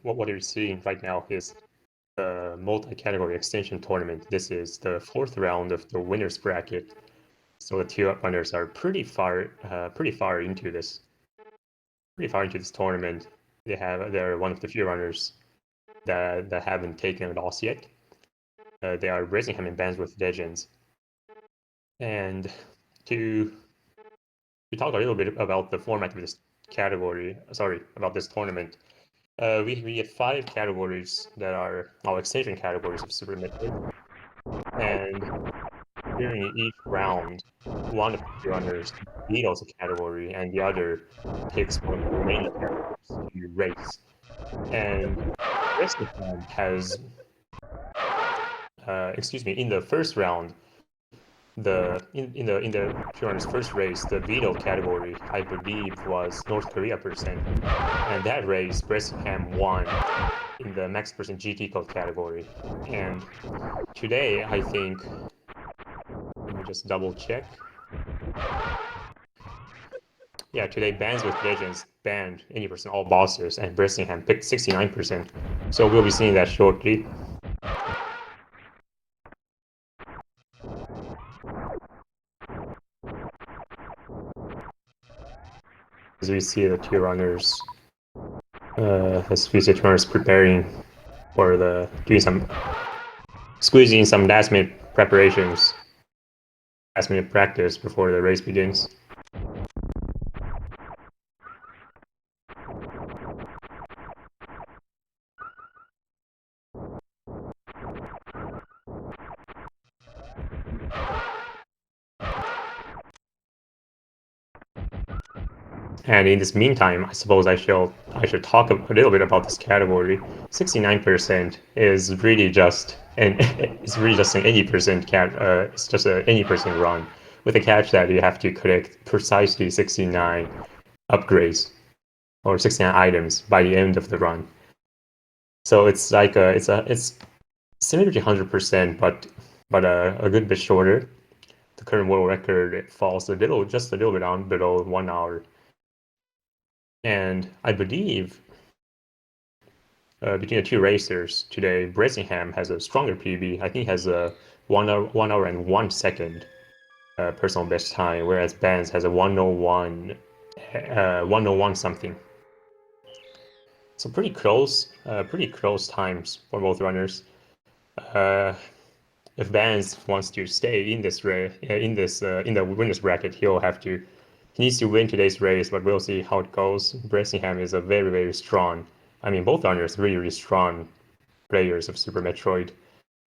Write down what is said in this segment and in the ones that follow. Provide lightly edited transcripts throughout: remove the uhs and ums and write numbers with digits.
what you're seeing right now is the multi-category extension tournament. This is the fourth round of the winners bracket. So the two runners are pretty far into this tournament. They're one of the few runners that haven't taken a loss yet. They are Bressingham and BandsWithLegends. And to talk a little bit about the format of this tournament, we have 5 categories that are our extension categories of Super Metroid. And during each round, one of the runners vetoes a category and the other picks one of the remaining categories to race. And Bressingham has, in the first round, in the Turian's first race, the veto category, I believe, was North Korea percent, and that race, Bressingham won in the max percent GT code category. And today, I think, let me just double check. Yeah, today BandsWithLegends banned 80% all bosses, and Bressingham picked 69%. So we'll be seeing that shortly. As we see the two runners, preparing for squeezing some last minute preparations, last minute practice before the race begins. And in this meantime, I suppose I should talk a little bit about this category. 69% is really just an 80% it's just an 80% run, with the catch that you have to collect precisely 69 upgrades or 69 items by the end of the run. So it's like it's similar to 100%, but a good bit shorter. The current world record falls just a little bit down below 1 hour. And I believe between the two racers today, Bressingham has a stronger PB. I think he has a 1 hour and 1 second personal best time, whereas Bands has a 101 something. So pretty close times for both runners. If Bands wants to stay in the winners bracket, he needs to win today's race, but we'll see how it goes. Bressingham is a very, very strong. I mean, both runners really, really strong players of Super Metroid,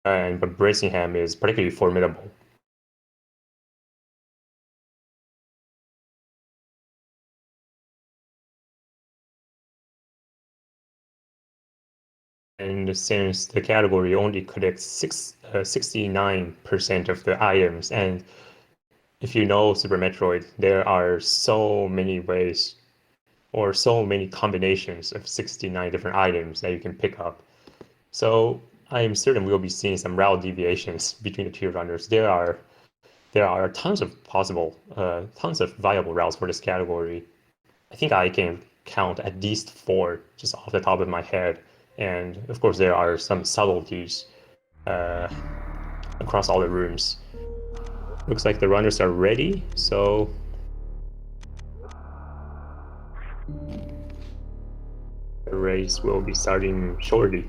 but Bressingham is particularly formidable. And since the category only collects 69% of the items, and if you know Super Metroid, there are so many ways or so many combinations of 69 different items that you can pick up. So I am certain we'll be seeing some route deviations between the two runners. There are tons of viable routes for this category. I think I can count at least 4 just off the top of my head. And of course, there are some subtleties across all the rooms. Looks like the runners are ready, so the race will be starting shortly.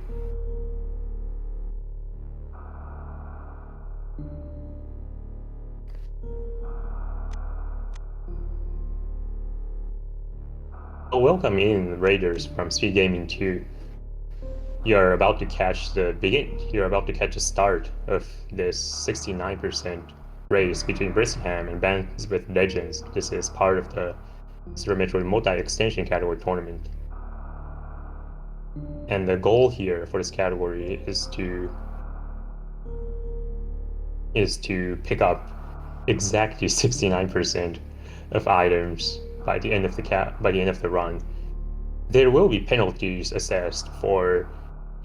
Welcome in, Raiders from SpeedGaming 2. You're about to catch the start of this 69% race between Bressingham and BandsWithLegends. This is part of the Super Metroid Multi-Extension category tournament. And the goal here for this category is to pick up exactly 69% of items by the end of the run. There will be penalties assessed for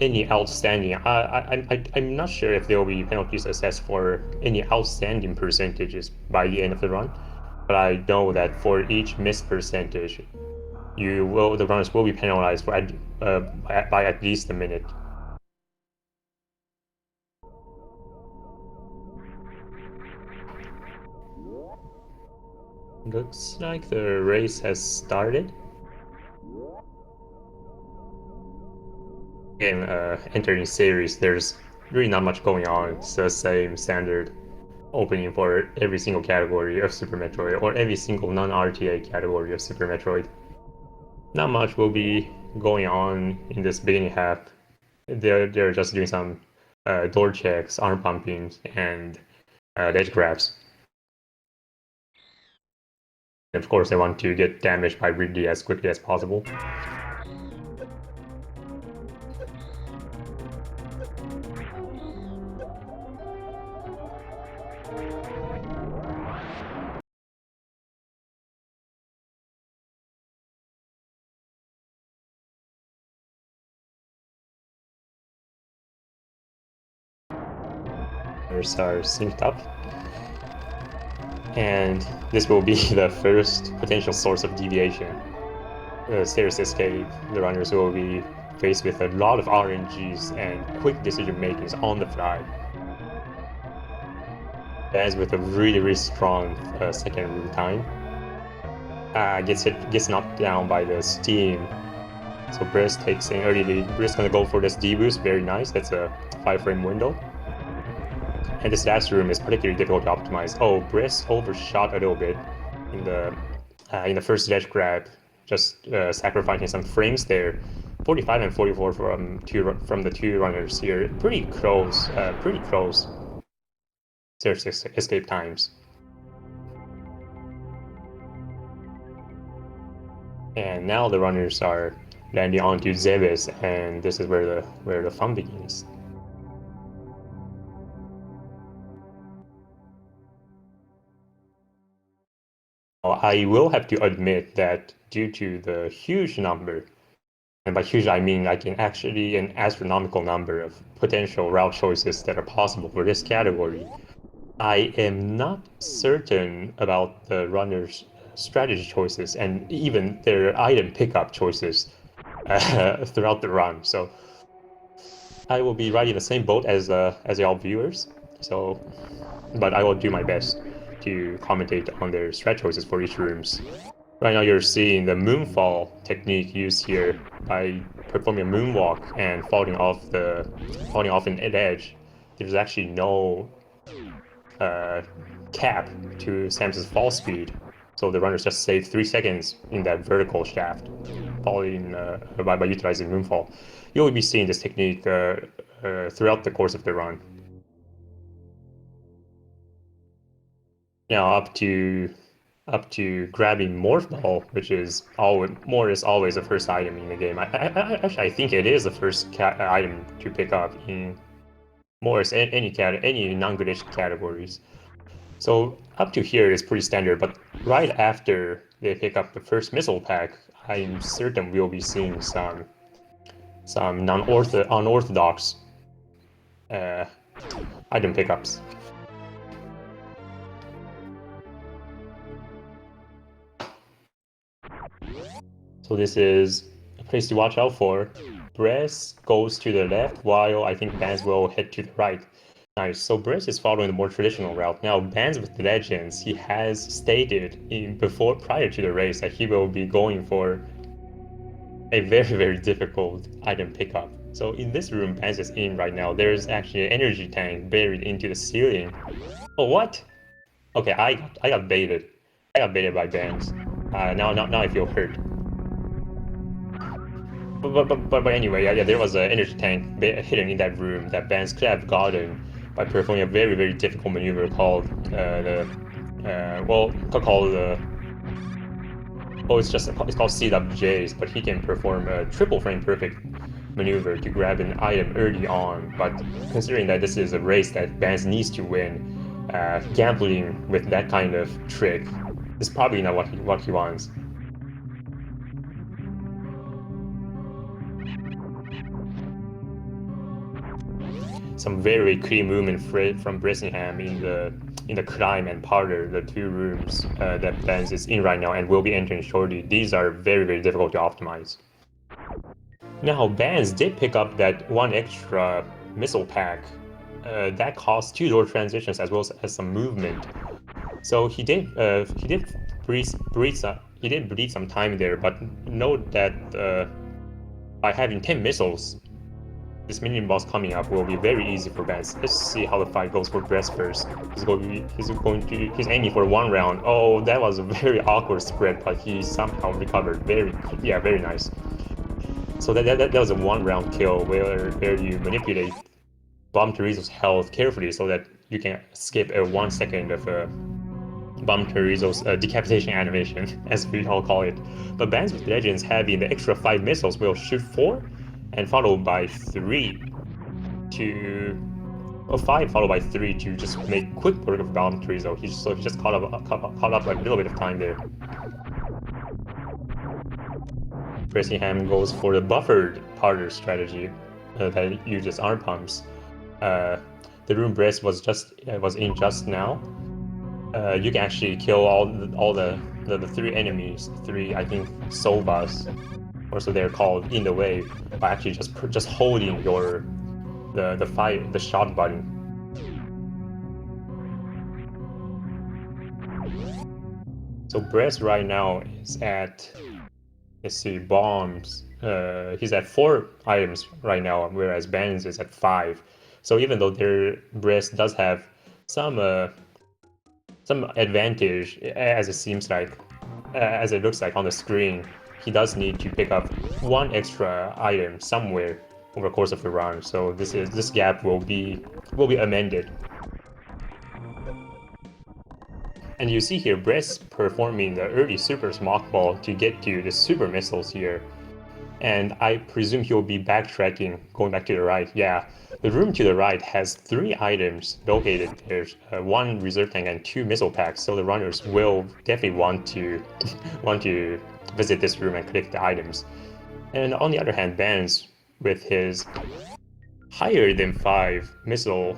any outstanding. I'm not sure if there will be penalties assessed for any outstanding percentages by the end of the run, but I know that for each missed percentage, the runners will be penalized for by at least a minute. Looks like the race has started. Again, entering series, there's really not much going on. It's the same standard opening for every single category of Super Metroid, or every single non-RTA category of Super Metroid. Not much will be going on in this beginning half. They're just doing some door checks, arm pumping, and ledge grabs. And of course, they want to get damaged by Meridia as quickly as possible. Runners are synced up. And this will be the first potential source of deviation. Stairs escape, the runners will be faced with a lot of RNGs and quick decision makings on the fly. Bands with a really strong second room time. Gets knocked down by the steam. So Bress takes an early lead. Bress gonna go for this D-boost, very nice. That's a 5-frame window. And this last room is particularly difficult to optimize. Oh, Bress overshot a little bit in the first ledge grab, just sacrificing some frames there. 45 and 44 from the two runners here. Pretty close. There's escape times. And now the runners are landing onto Zebes, and this is where the fun begins. I will have to admit that due to the huge number, and by huge I mean like an astronomical number of potential route choices that are possible for this category, I am not certain about the runners' strategy choices and even their item pickup choices throughout the run. So I will be riding the same boat as y'all viewers. So, but I will do my best to commentate on their strat choices for each rooms. Right now you're seeing the moonfall technique used here by performing a moonwalk and falling off an edge. There's actually no cap to Samus's fall speed, so the runners just save 3 seconds in that vertical shaft, falling by utilizing moonfall. You'll be seeing this technique throughout the course of the run. Now up to grabbing Morph Ball, which is always the first item in the game. Actually, I think it is the first item to pick up in more any non-glitched categories. So up to here is pretty standard, but right after they pick up the first missile pack, I'm certain we'll be seeing some unorthodox item pickups. So this is a place to watch out for. Bress goes to the left, while I think Bands will head to the right. Nice. So Bress is following the more traditional route. Now, BandsWithLegends, he has stated prior to the race that he will be going for a very difficult item pickup. So in this room Bands is in right now, there's actually an energy tank buried into the ceiling. Oh, what? Okay, I got baited. I got baited by Bands. Now I feel hurt. But anyway, yeah, there was an energy tank hidden in that room that Bands could have gotten by performing a very difficult maneuver called it's called CWJs, but he can perform a triple frame perfect maneuver to grab an item early on. But considering that this is a race that Bands needs to win, gambling with that kind of trick is probably not what he wants. Some very clean movement from Bressingham in the climb and powder, the two rooms that Bands is in right now and will be entering shortly, these are very, very difficult to optimize. Now, Bands did pick up that one extra missile pack that costs 2 door transitions as well as some movement. So he did bleed some time there, but note that by having 10 missiles, this minion boss coming up will be very easy for Bands. Let's see how the fight goes for Bress first. He's aiming for 1 round. Oh, that was a very awkward spread, but he somehow recovered. Very nice. So that was a 1 round kill where you manipulate Bomb Terizo's health carefully so that you can skip a 1 second of Bomb Terizo's decapitation animation, as we all call it. But BandsWithLegends having the extra 5 missiles will shoot 4 and followed by 3 to 5 followed by 3 to just make quick work of Bomb Terizo. He just caught up a little bit of time there. Bressingham goes for the buffered powder strategy that uses arm pumps. The room Bress was in just now. You can actually kill all the 3 enemies, 3 I think Zebes, or so they're called, in the way by actually just holding the shot button. So Bress right now is at, let's see, bombs. He's at 4 items right now, whereas Bands is at 5. So even though their Bress does have some advantage, as it looks like on the screen, he does need to pick up 1 extra item somewhere over the course of the run. So this gap will be amended. And you see here, Bress performing the early super smoke ball to get to the super missiles here. And I presume he'll be backtracking, going back to the right. Yeah, the room to the right has 3 items located. There's 1 reserve tank and 2 missile packs. So the runners will definitely want to visit this room and collect the items. And on the other hand, Bands, with his higher than 5 missile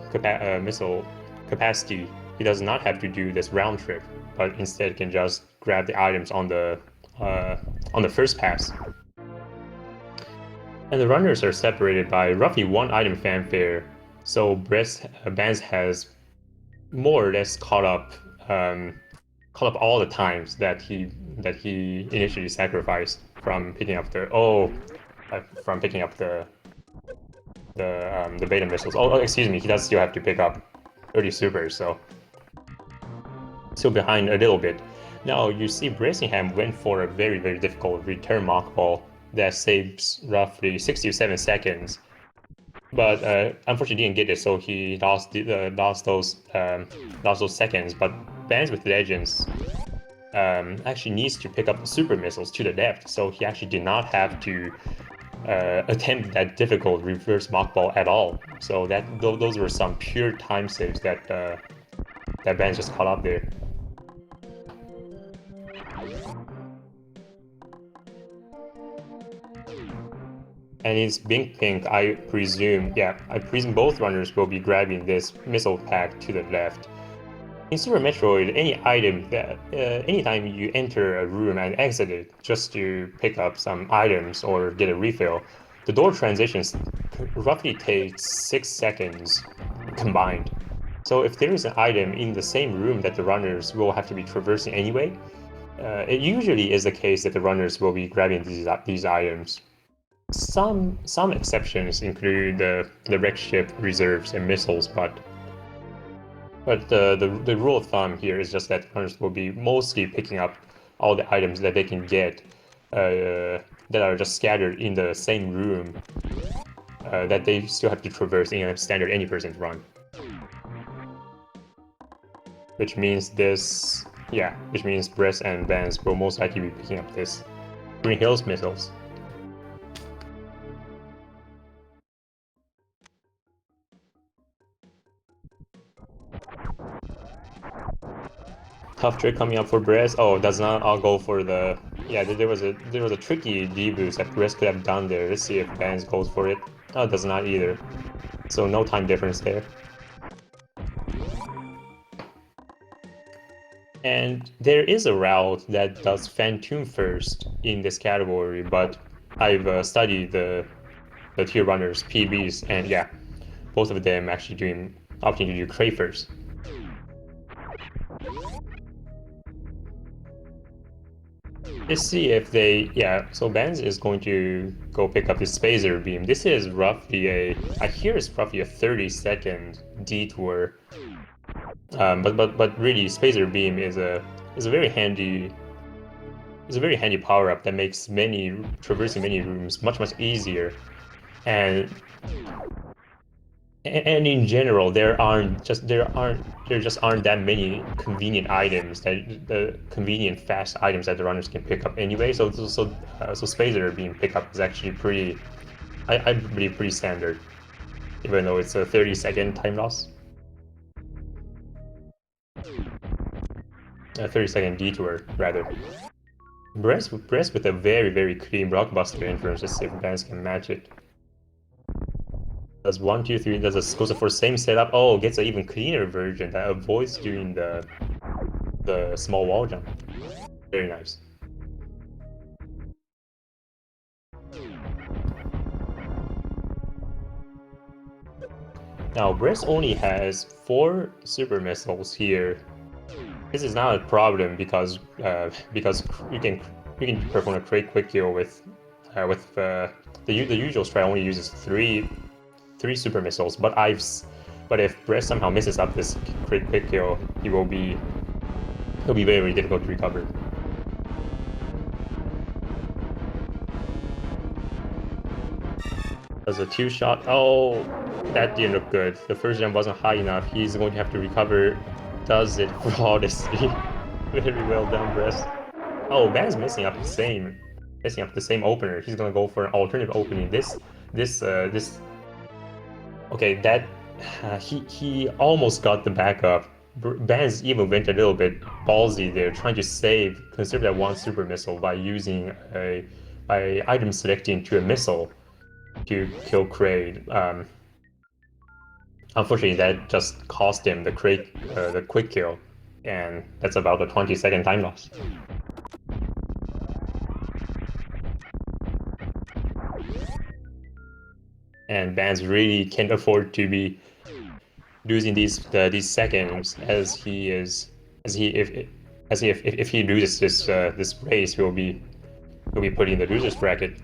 capacity, he does not have to do this round trip, but instead can just grab the items on the first pass. And the runners are separated by roughly 1 item fanfare, so Bands has more or less caught up all the times that he initially sacrificed from picking up the beta missiles. Oh, excuse me, he does still have to pick up 30 supers, so still behind a little bit. Now you see Bressingham went for a very, very difficult return mock ball that saves roughly 67 seconds, but unfortunately didn't get it, so he lost those seconds. But BandsWithLegends actually needs to pick up the super missiles to the left, so he actually did not have to attempt that difficult reverse mock ball at all. So those were some pure time saves that Bands just caught up there. And it's Pink, I presume both runners will be grabbing this missile pack to the left. In Super Metroid, any item that anytime you enter a room and exit it just to pick up some items or get a refill, the door transitions roughly take 6 seconds combined. So if there is an item in the same room that the runners will have to be traversing anyway, it usually is the case that the runners will be grabbing these items. Some exceptions include the wreck ship reserves and missiles, but the rule of thumb here is just that runners will be mostly picking up all the items that they can get that are just scattered in the same room that they still have to traverse in a standard any person run. Which means Bress and Bands will most likely be picking up this Green Hills missiles. Tough trick coming up for Bress. Oh, does not all go for the... Yeah, there was a tricky D-boost that Bress could have done there. Let's see if Bands goes for it. Oh, does not either. So no time difference there. And there is a route that does Phantom first in this category, but I've studied the tier runners PBs, and yeah, both of them actually opting to do Cray first. Let's see if they, yeah, so Bands is going to go pick up his Spacer Beam. This is roughly I hear it's roughly a 30-second detour. But really, Spacer Beam is a very handy power up that makes traversing many rooms much easier, and in general there just aren't that many convenient items the convenient fast items that the runners can pick up anyway. So Spacer Beam pickup is actually I believe pretty standard, even though it's a 30-second time loss. A 30-second detour, rather. Bress with a very clean blockbuster entrance. Let's see if Bands can match it. Does 1, 2, 3, does a goes for same setup. Oh, gets an even cleaner version that avoids doing the small wall jump. Very nice. Now, Bress only has 4 super missiles here. This is not a problem because you can perform a quick kill with the usual strat only uses 3 super missiles. But if Bress somehow misses up this quick kill, he'll be very difficult to recover. Does a 2-shot. Oh, that didn't look good. The first jump wasn't high enough. He's going to have to recover. Does it flawlessly. Very well done, Bress. Oh, Ban's messing up the same opener. He's gonna go for an alternative opening. Okay, that he almost got the backup. Bands even went a little bit ballsy there, trying to conserve that 1 super missile by item selecting to a missile to kill Kraid. Unfortunately, that just cost him the quick kill, and that's about a 20-second time loss. And Bands really can't afford to be losing these seconds, if he loses this race, he'll be put in the losers bracket.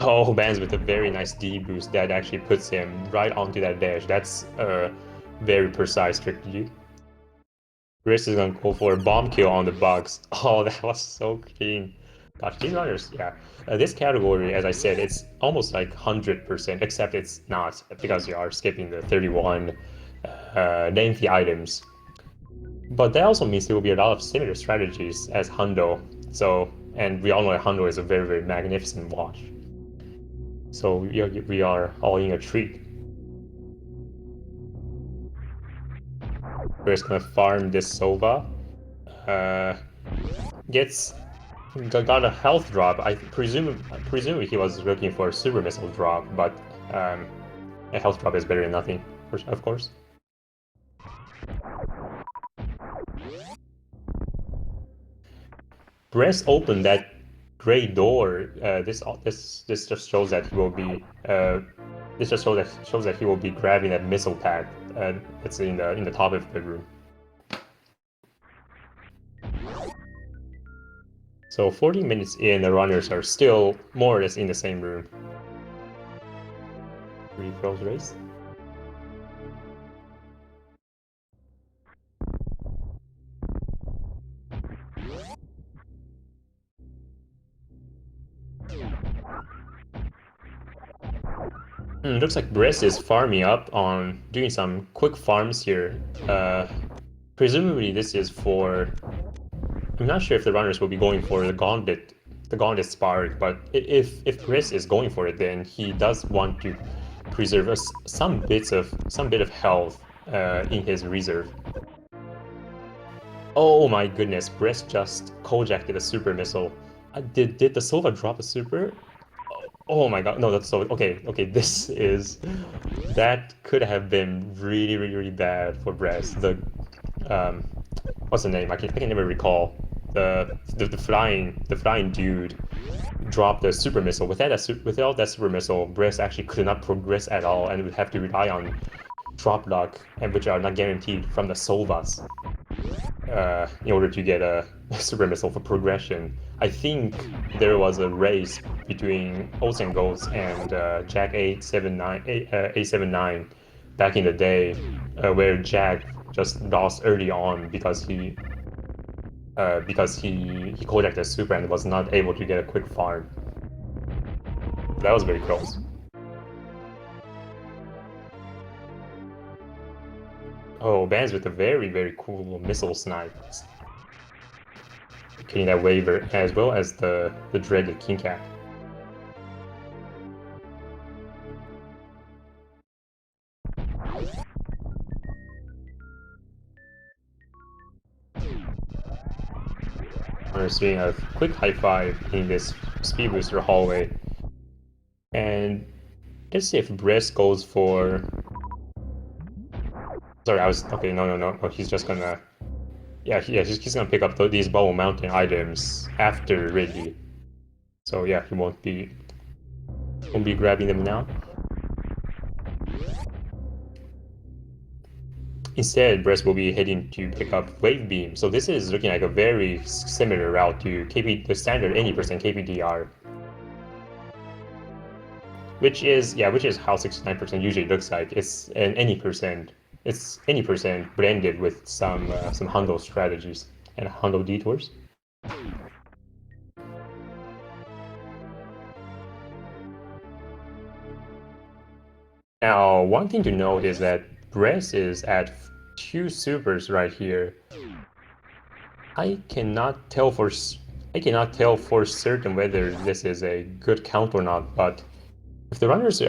Oh, Bands with a very nice D boost that actually puts him right onto that dash. That's a very precise strategy. Chris is gonna go for a bomb kill on the bugs. Oh, that was so clean. Gosh, these runners, yeah. This category, as I said, it's almost like 100%, except it's not, because you are skipping the 31 lengthy items. But that also means there will be a lot of similar strategies as Hundo. And we all know that Hundo is a very magnificent watch. So we are all in a treat. We're just gonna farm this Sova. Got a health drop. I presume he was looking for a super missile drop, but a health drop is better than nothing, of course. Bress opened that gray door. This just shows that he will be grabbing that missile pack that's in the top of the room. So 40 minutes in, the runners are still more or less in the same room. Pretty close race. Looks like Bress is farming up on doing some quick farms here. Presumably this is for... I'm not sure if the runners will be going for the Gauntlet Spark, but if Bress is going for it, then he does want to preserve some bit of health in his reserve. Oh my goodness, Bress just co-jacked a super missile. Did the Sova drop a super? Oh my god, no, that's so... Okay, that could have been really bad for Bress. what's the name? I can never recall. The flying dude dropped the super missile. Without that super missile, Bress actually could not progress at all, and would have to rely on drop luck, and which are not guaranteed from the Sovas, in order to get a super missile for progression. I think there was a race between Oats and Goats and Jack 879 back in the day, where Jack just lost early on because he collected super and was not able to get a quick farm. That was very close. Oh, Bands with a very cool missile snipe. Getting that waiver as well as the dreaded King Cat. We're seeing a quick high five in this speed booster hallway. And let's see if Bress goes for... Sorry, okay, no, he's just gonna... Yeah, he's gonna pick up these bubble mountain items after Ridley. So yeah, he won't be grabbing them now. Instead, Bress will be heading to pick up Wave Beam. So this is looking like a very similar route to the standard 80% KPDR. Which is how 69% usually looks like. It's an any percent blended with some Hundo strategies and Hundo detours. Now, one thing to note is that Bress is at 2 supers right here. I cannot tell for certain whether this is a good count or not, but if the runners,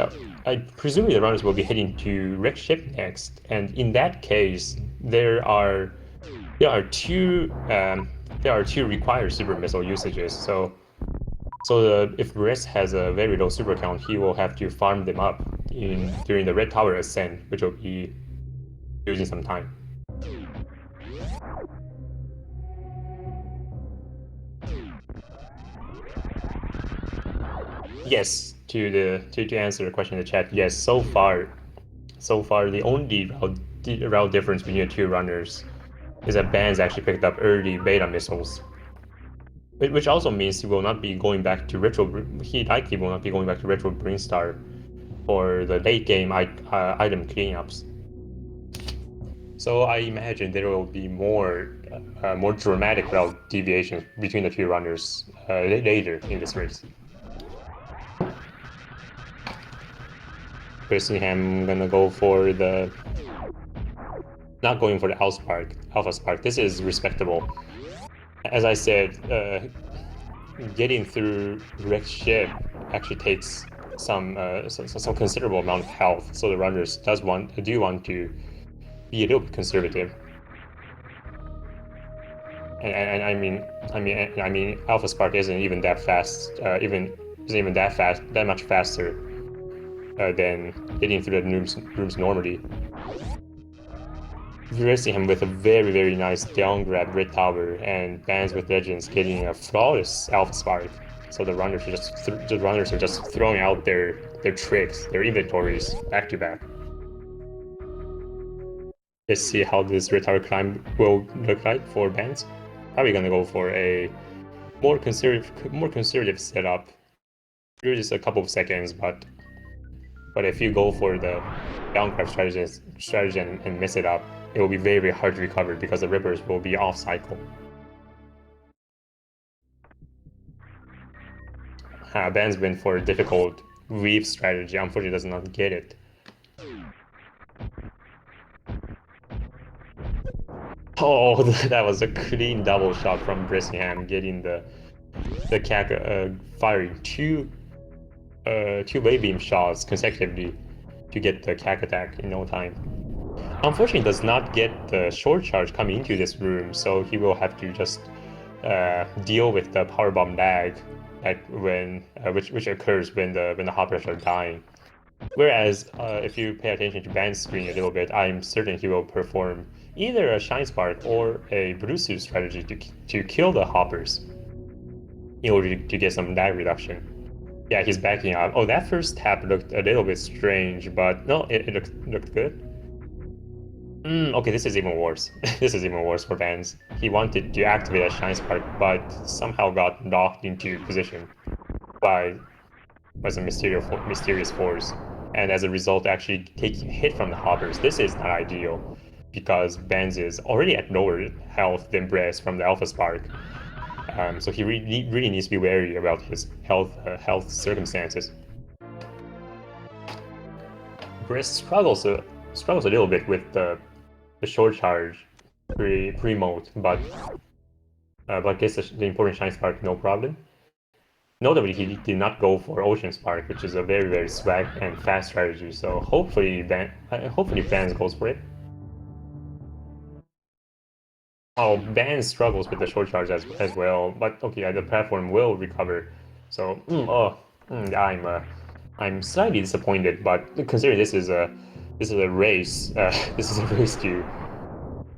presumably the runners will be heading to wreck ship next, and in that case, there are two required super missile usages. So if Bress has a very low super count, he will have to farm them up during the red tower ascent, which will be using some time. Yes, to answer the question in the chat, yes, so far the only route difference between the two runners is that Bands actually picked up early beta missiles, which also means he will not be going back to retro. He likely will not be going back to retro Brinstar for the late game item cleanups. So I imagine there will be more dramatic route deviations between the two runners later in this race. Bressingham gonna go for not going for the Alpha Spark. This is respectable. As I said, getting through wrecked ship actually takes some considerable amount of health. So the runners do want to be a little bit conservative. And I mean, Alpha Spark isn't even that fast. That much faster than getting through the rooms normally. We're seeing him with a very nice down grab red tower, and BandsWithLegends getting a flawless Alpha Spark. So the runners are just throwing out their tricks, their inventories back to back. Let's see how this red tower climb will look like for Bands. Probably gonna go for a more conservative setup. Through just a couple of seconds, but if you go for the down grab strategy and mess it up, it will be very hard to recover because the rippers will be off cycle. Bands went for a difficult weave strategy. Unfortunately, does not get it. Oh, that was a clean double shot from Bressingham, getting the Cat firing two wave beam shots consecutively to get the Cat attack in no time. Unfortunately, does not get the short charge coming into this room, so he will have to just deal with the power bomb lag, which occurs when the hoppers are dying. Whereas if you pay attention to Band's screen a little bit, I'm certain he will perform either a Shine Spark or a Brusu strategy to kill the hoppers in order to get some lag reduction. Yeah, he's backing out. Oh, that first tap looked a little bit strange, but no, it looked good. Okay, this is even worse. This is even worse for Bands. He wanted to activate a Shine Spark, but somehow got knocked into position by some mysterious force, and as a result, actually taking a hit from the hoppers. This is not ideal because Bands is already at lower health than Bress from the Alpha Spark. So he really needs to be wary about his health circumstances. Bress struggles a little bit with the short charge pre-mode, but gets the important Shine Spark no problem. Notably, he did not go for Ocean Spark, which is a very swag and fast strategy. So hopefully, Bands goes for it. Oh, Bands struggles with the short charge as well, but okay, the platform will recover. So, I'm slightly disappointed, but considering this is a race, this is a race to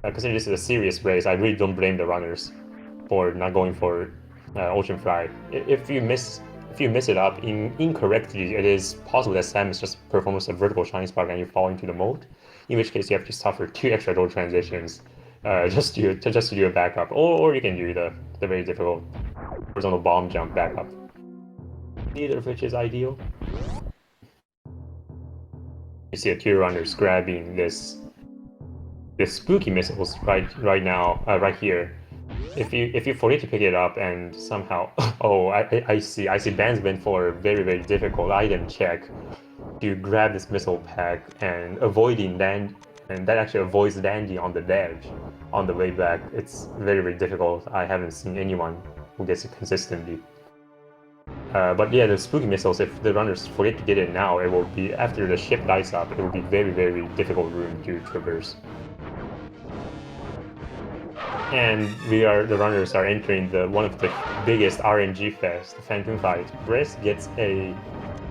considering this is a serious race, I really don't blame the runners for not going for Ocean Fly. If you miss it up incorrectly, it is possible that Sam is just performs a vertical Shine Spark and you fall into the mold. In which case, you have to suffer 2 extra door transitions just to do a backup, or you can do the very difficult horizontal bomb jump backup. Neither of which is ideal. You see a Turian runners grabbing this spooky missiles right now, right here. If you forget to pick it up and somehow, oh, I see Bands went for a very difficult item check to grab this missile pack and avoiding land, and that actually avoids landing on the ledge on the way back. It's very difficult. I haven't seen anyone who gets it consistently. But yeah, the spooky missiles, if the runners forget to get it now, it will be, after the ship lights up, it will be very difficult room to traverse. And the runners are entering one of the biggest RNG fest, the Phantom fight. Bress gets a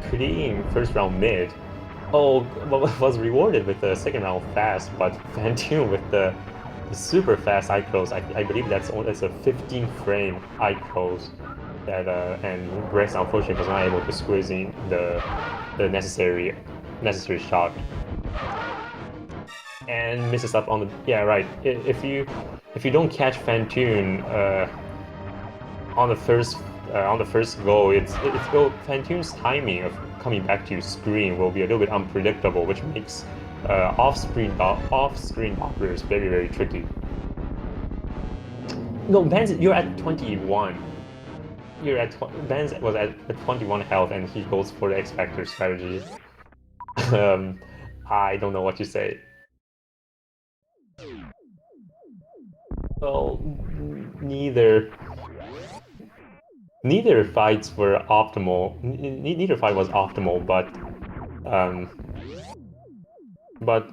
clean first round mid. Oh, was rewarded with the second round fast, but Phantom with the super fast eye close. I believe that's a 15 frame eye close. That and Bress unfortunately was not able to squeeze in the necessary shot. And misses up on the, yeah, right. If you don't catch Phantom on the first go, Phantom's timing of coming back to your screen will be a little bit unpredictable, which makes off-screen bopplers very tricky. No, Bands, you're at 21. Bands was at 21 health, and he goes for the X Factor strategy. I don't know what to say. Well, neither fights were optimal. Neither fight was optimal, but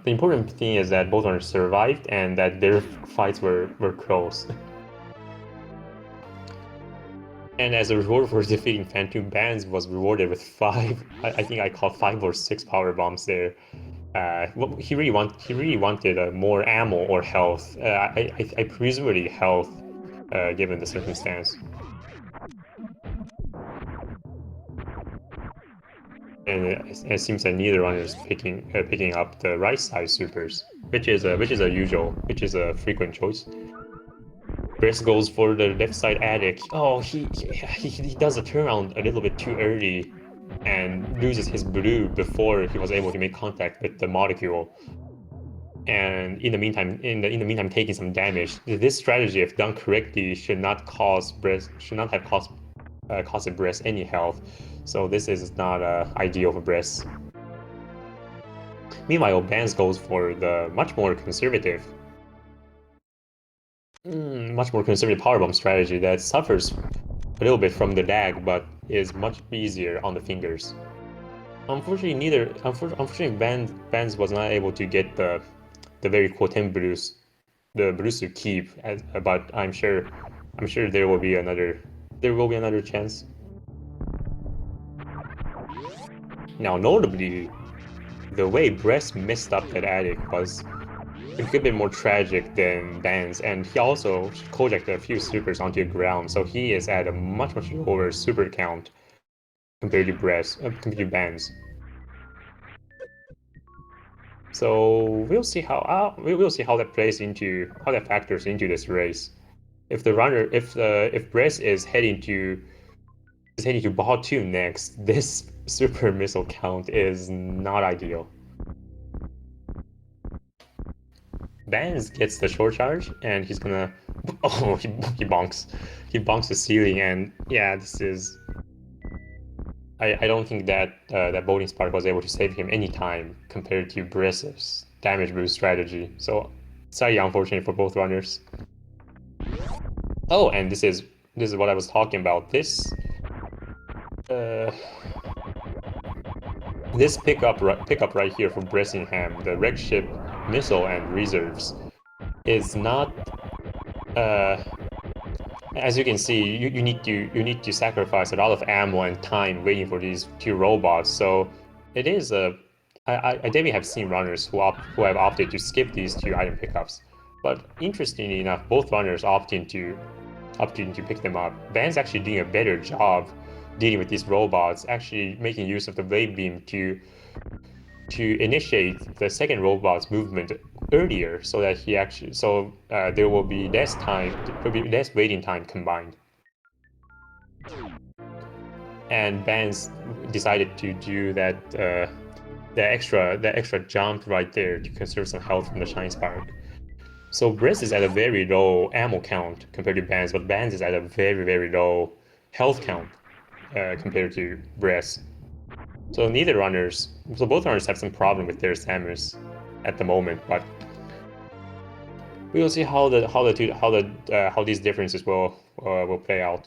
the important thing is that both runners survived and that their fights were close. And as a reward for defeating Phantom, Bands was rewarded with 5. I think I caught 5 or 6 power bombs there. He really wanted more ammo or health. I presumably health, given the circumstance. And it seems that neither runner is picking up the right side supers, which is a frequent choice. Bress goes for the left side addict. Oh, he does a turnaround a little bit too early and loses his blue before he was able to make contact with the molecule. And in the meantime, taking some damage. This strategy, if done correctly, should not have cost Bress any health. So this is not ideal for Bress. Meanwhile, Bands goes for the much more conservative powerbomb strategy that suffers a little bit from the lag, but is much easier on the fingers. Unfortunately, Bands was not able to get the very potent Bruce to keep, but I'm sure there will be another chance. Now, notably, the way Bress messed up that attic was a good bit more tragic than Bands, and he also collected a few supers onto the ground, so he is at a much lower super count compared to compared to Bands. So we'll see how that plays into how that factors into this race. If the runner, if Bress is heading to ball 2 next, this super missile count is not ideal. Bands gets the short charge, and he's gonna... Oh, he bonks. He bonks the ceiling, and yeah, this is... I don't think that that Bolting Spark was able to save him any time compared to Briss's damage boost strategy. So, slightly unfortunate for both runners. Oh, and this is what I was talking about. This pickup right here for Bressingham, the wreck ship missile and reserves, is not... as you can see, you need to sacrifice a lot of ammo and time waiting for these two robots. So it is I definitely have seen runners who have opted to skip these two item pickups. But interestingly enough, both runners opting to pick them up. Van's actually doing a better job dealing with these robots, actually making use of the wave beam to initiate the second robot's movement earlier, so that there will be less waiting time combined. And Bands decided to do that the extra jump right there to conserve some health from the Shine Spark. So Bress is at a very low ammo count compared to Bands, but Bands is at a very low health count compared to Bress. So both runners have some problem with their Samus at the moment, but we will see how these differences will play out.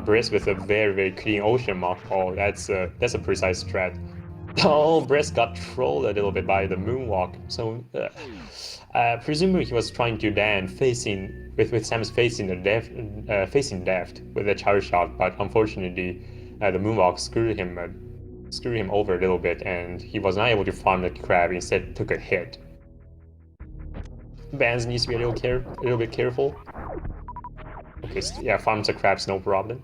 Bress with a very clean ocean mock ball. That's a precise strat. Oh, Bress got trolled a little bit by the moonwalk. So presumably he was trying to land with Samus facing left with a charge shot, but unfortunately the moonwalk screwed him over a little bit, and he was not able to farm the crab. Instead, took a hit. Bands needs to be a little bit careful. Okay, yeah, farms the crabs, no problem.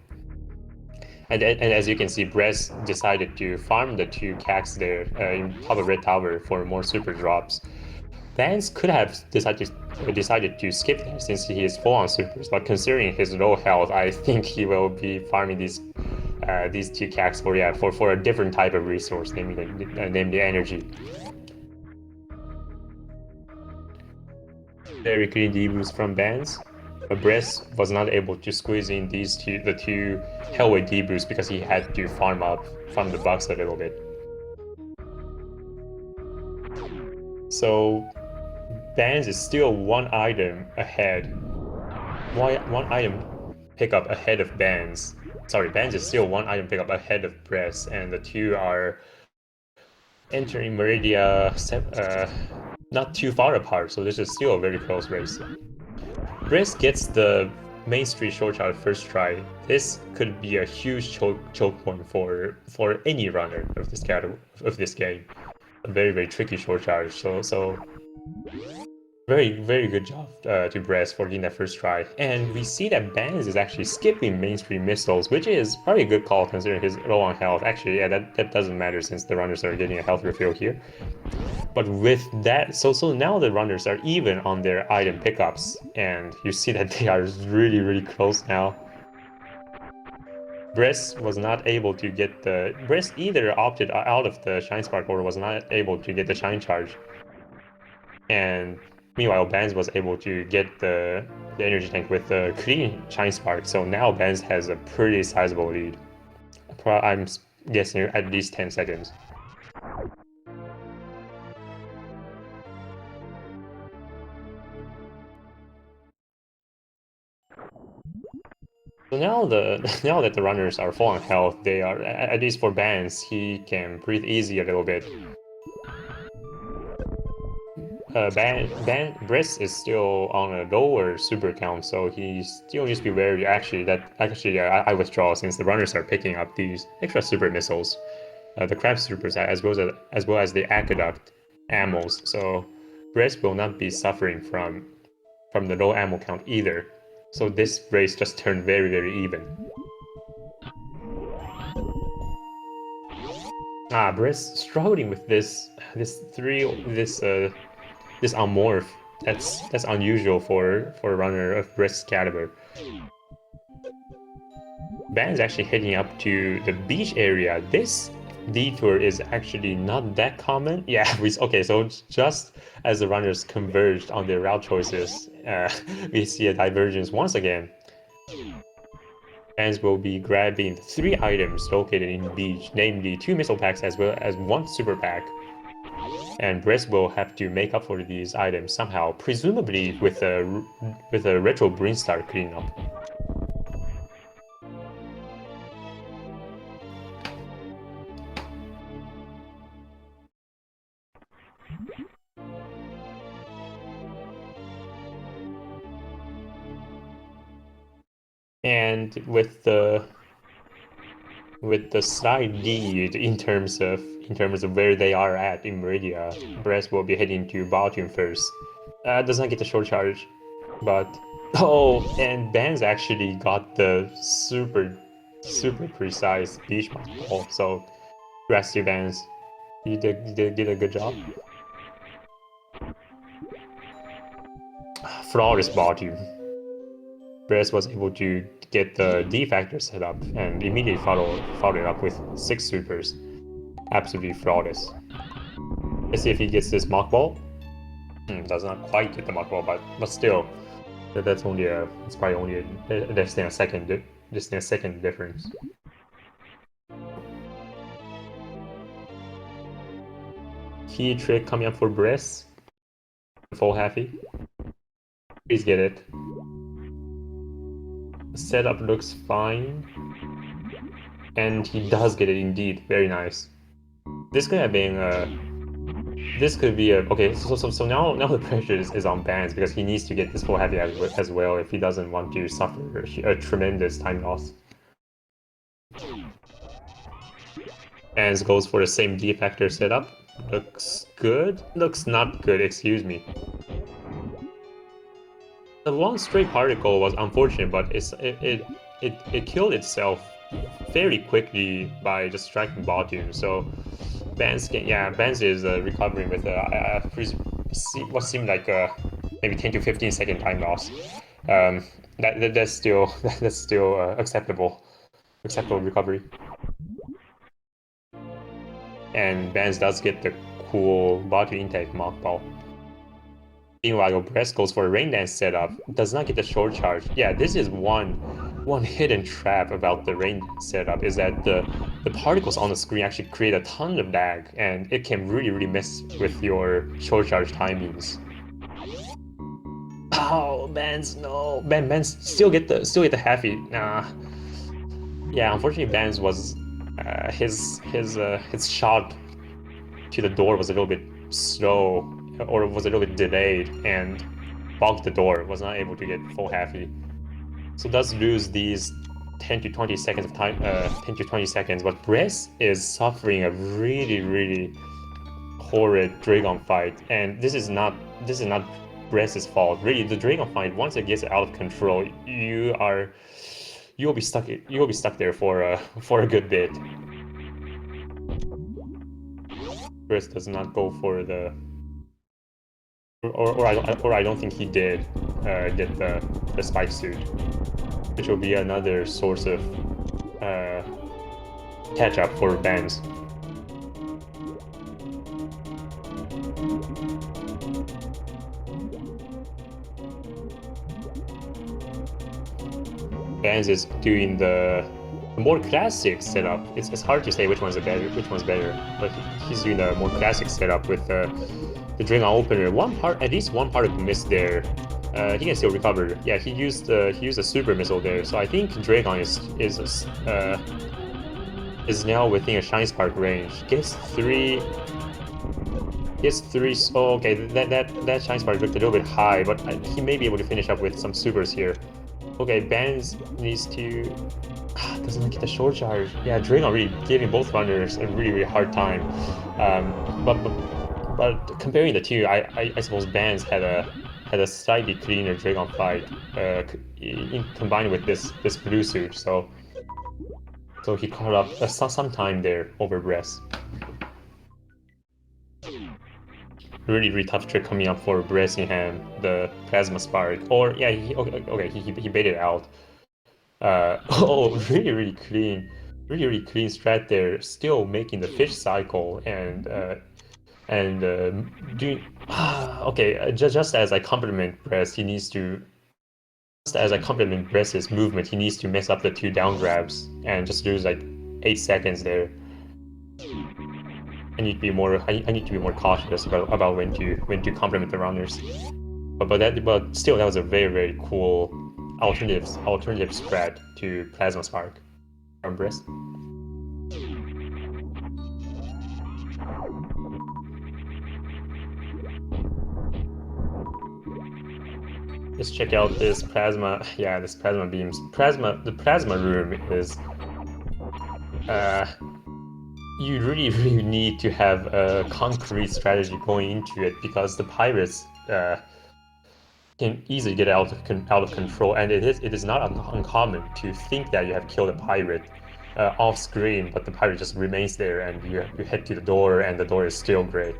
And as you can see, Bress decided to farm the two cacks there in top of Red Tower for more super drops. Vance could have decided to skip there since he is full on supers, but considering his low health, I think he will be farming these two cacks for a different type of resource, namely energy. Very clean debuts from Bands. But Bress was not able to squeeze in the two Hellway debuts because he had to farm the bugs a little bit. So Bands is still one item ahead. One item pickup ahead of Bands. Sorry, Bands is still one item pickup ahead of Bress, and the two are entering Meridia not too far apart, so this is still a very close race. Bress gets the main street short charge first try. This could be a huge choke point for any runner of this game. A very tricky short charge. So very good job to Bress for getting that first try. And we see that Bands is actually skipping mainstream missiles, which is probably a good call considering his low on health. Actually, yeah, that doesn't matter since the runners are getting a health refill here. But with that, so now the runners are even on their item pickups, and you see that they are really close now. Bress was not able to get Bress either opted out of the Shine Spark or was not able to get the Shine Charge. And meanwhile, Bands was able to get the energy tank with the clean Shine Spark, so now Bands has a pretty sizable lead. I'm guessing at least 10 seconds. So now that the runners are full on health, they are, at least for Bands, he can breathe easy a little bit. Briss is still on a lower super count, so he still needs to be wary. Actually, I withdraw since the runners are picking up these extra super missiles, the crab supers, as well as the aqueduct ammos. So Briss will not be suffering from the low ammo count either. So this race just turned very even. Briss struggling with this unmorph. That's unusual for a runner of Briss caliber. Band's actually heading up to the beach area. This detour is actually not that common. Yeah, okay, so just as the runners converged on their route choices, we see a divergence once again. Bands will be grabbing 3 items located in the beach, namely 2 missile packs as well as 1 super pack. And Briss will have to make up for these items somehow, presumably with a retro Brinstar cleanup. And with the slight lead in terms of where they are at in Meridia, Briss will be heading to bottom first. Does not get the short charge, but and Bands actually got the super precise beach ball. So, congrats to Bands. You did a good job. Flawless bottom. Briss was able to get the D factor set up and immediately followed it up with 6 supers. Absolutely flawless. Let's see if he gets this mock ball. Does not quite get the mock ball, but still, that's only it's probably only less than a second difference. Key trick coming up for Briss. Full happy. Please get it. Setup looks fine, and he does get it indeed. Very nice. This could have been this could be okay. So now the pressure is on Bands because he needs to get this full heavy as well if he doesn't want to suffer a tremendous time loss. Bands goes for the same D factor setup. Looks good. Looks not good. Excuse me. The one stray particle was unfortunate, but it killed itself very quickly by just striking bottom. So Bands is recovering with what seemed like maybe 10 to 15 second time loss. That's still acceptable recovery. And Bands does get the cool bottom intake mock ball. Meanwhile, Briss goes for a rain dance setup, does not get the short charge. Yeah, this is one hidden trap about the rain dance setup, is that the particles on the screen actually create a ton of lag, and it can really mess with your short charge timings. Oh, Bands, no. Bands still get the heavy. Nah. Yeah, unfortunately, Bands was his shot to the door was a little bit slow, or was a little bit delayed, and bogged the door, was not able to get full heavy. So does lose these 10 to 20 seconds of time, 10 to 20 seconds, but Briss is suffering a really horrid Dragon fight, and this is not Briss's fault. Really, the Dragon fight, once it gets out of control, you'll be stuck there for a good bit. Briss does not go for the or I don't think he did get the spike suit, which will be another source of catch up for Bands. Bands is doing the more classic setup. It's hard to say which one's better, but he's doing a more classic setup with the Dragon opener. At least one particle missed there. He can still recover. Yeah, he used a super missile there. So I think Dragon is now within a Shine Spark range. Gets 3 His three. Oh, okay. That shine spark looked a little bit high, but he may be able to finish up with some supers here. Okay, Bands needs to. Doesn't get the short charge. Yeah, Dragon really giving both runners a really hard time. But comparing the two, I suppose Bands had a slightly cleaner Dragon fight, combined with this blue suit. So he caught up some time there over Bress. Really tough trick coming up for Bressingham, the Plasma Spark. Or yeah, okay, he baited out. Oh, really clean, really clean strat there. Still making the fish cycle and doing. Okay, just as I compliment Bress, he needs to. Just as I compliment Bress's movement, he needs to mess up the two down grabs and just lose like 8 seconds there. I need to be more. I need to be more cautious about when to compliment the runners. But still, that was a very cool alternative strat to Plasma Spark from Bress. Let's check out this plasma. Yeah, this plasma beams. The plasma room is. You really need to have a concrete strategy going into it because the pirates can easily get out of control, and it is not uncommon to think that you have killed a pirate off screen, but the pirate just remains there, and you head to the door, and the door is still gray.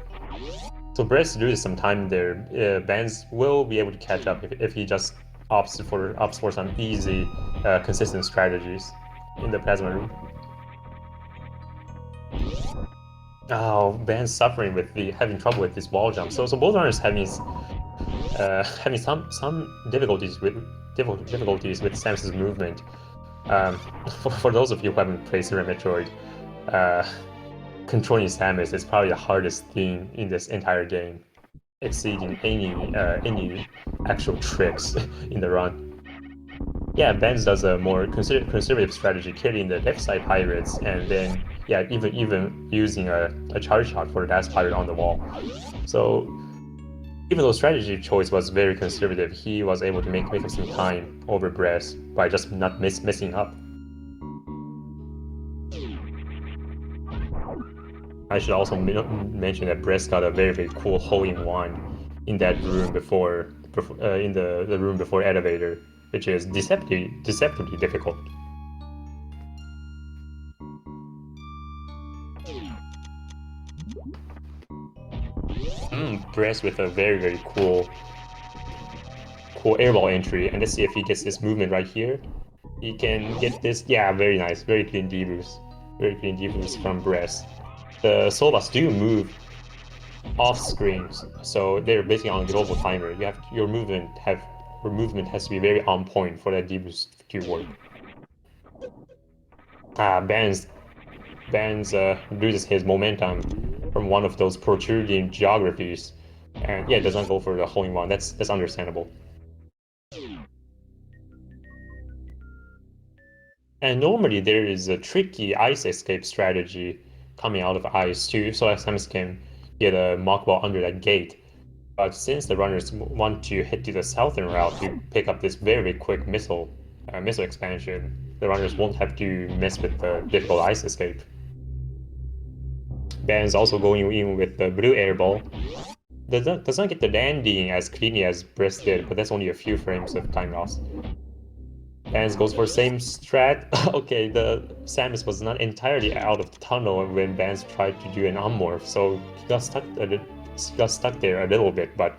So Bress loses some time there. Bands will be able to catch up if he just opts for some easy, consistent strategies in the plasma room. Oh, Bands suffering with having trouble with this wall jump. So both runners having some difficulties with Samus's movement. For those of you who haven't played Super Metroid, controlling Samus is probably the hardest thing in this entire game, exceeding any actual tricks in the run. Yeah, Bands does a more conservative strategy, killing the left side pirates, and then yeah, even using a charge shot for the last pirate on the wall. So even though strategy choice was very conservative, he was able to make up some time over Bress by just not messing up. I should also mention that Bress got a very cool hole-in-one in that room before in the room before elevator, which is deceptively difficult. Bress with a very cool airball entry, and let's see if he gets this movement right here. He can get this. Yeah, very nice, very clean deboost from Bress. The Sobas do move off screen, so they're basically on a global timer. Your movement has to be very on point for that deboost to work. Bands loses his momentum from one of those protruding geographies, and yeah, does not go for the hole-in-one. That's understandable. And normally there is a tricky ice escape strategy coming out of ice too, so Samus can get a Mach Ball under that gate. But since the runners want to head to the southern route to pick up this very quick missile expansion, the runners won't have to mess with the difficult ice escape. Bands also going in with the blue airball. Does not get the landing as cleanly as Bress did, but that's only a few frames of time loss. Bands goes for same strat. Okay, the Samus was not entirely out of the tunnel when Bands tried to do an unmorph, so he got stuck there a little bit, but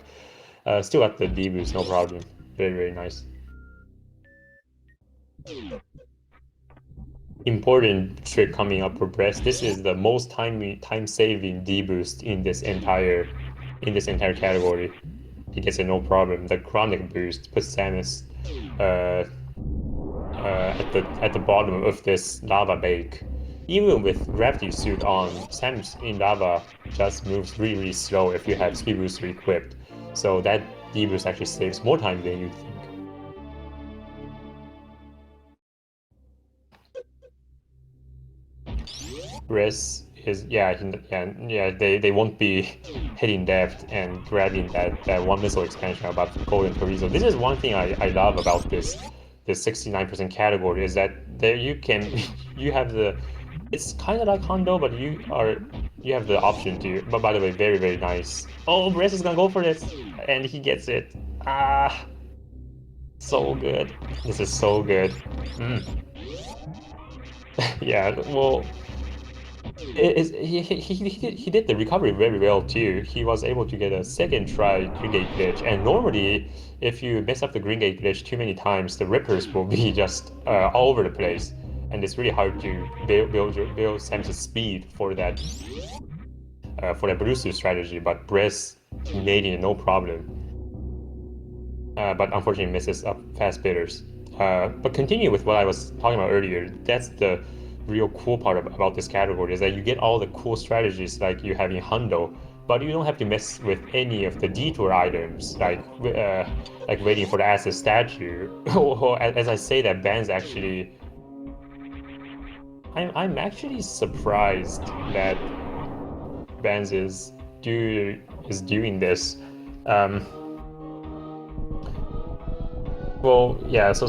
still got the deboost, no problem. Very nice. Important trick coming up for Bress. This is the most time-saving deboost in this entire category. He gets it no problem. The chronic boost puts Samus at the bottom of this lava bake. Even with gravity suit on, Samus in lava just moves really slow if you have speed booster equipped. So that deboost actually saves more time than you think. Bress they won't be hitting depth and grabbing that one missile expansion about golden chorizo. This is one thing I love about this 69% category is that there you can you have the it's kind of like Hondo, but you have the option to. But by the way, very very nice. Oh, Bress is gonna go for this, and he gets it. Ah, so good. This is so good. Mm. Yeah, well, he did the recovery very well too. He was able to get a second try Green Gate glitch, and normally if you mess up the Green Gate glitch too many times, the rippers will be just all over the place, and it's really hard to build Sam's speed for that Bruce strategy. But Bress made it no problem. But unfortunately misses up fast bidders. But continue with what I was talking about earlier. That's the real cool part about this category is that you get all the cool strategies like you have in Hundo, but you don't have to mess with any of the detour items like waiting for the acid statue. Or as I say that, Bands actually. I'm actually surprised that Bands is doing this. Well, yeah, so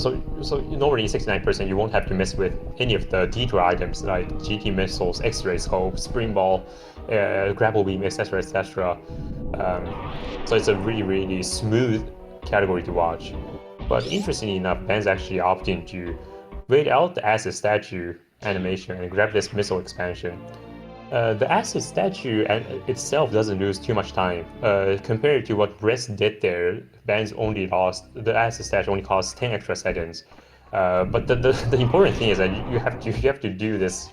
normally 69% you won't have to mess with any of the detour items like GT missiles, X-ray scope, spring ball, grapple beam, etc., etc. So it's a really really smooth category to watch. But interestingly enough, Ben's actually opting to wait out the acid statue animation and grab this missile expansion. The acid statue itself doesn't lose too much time. Compared to what Bress did there, the acid statue only costs 10 extra seconds. But the important thing is that you have to do this.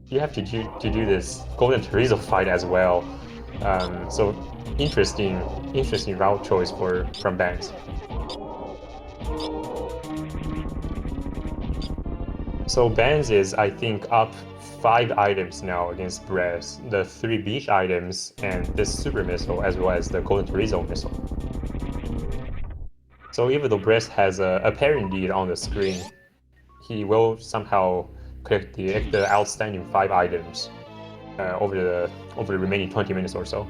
You have to do this golden chorizo fight as well. So interesting route choice from Bands. So Bands is, I think, up 5 items now against Bress, the 3 beach items and this super missile as well as the golden chorizo missile. So even though Bress has a apparent lead on the screen, he will somehow collect the outstanding 5 items over the remaining 20 minutes or so.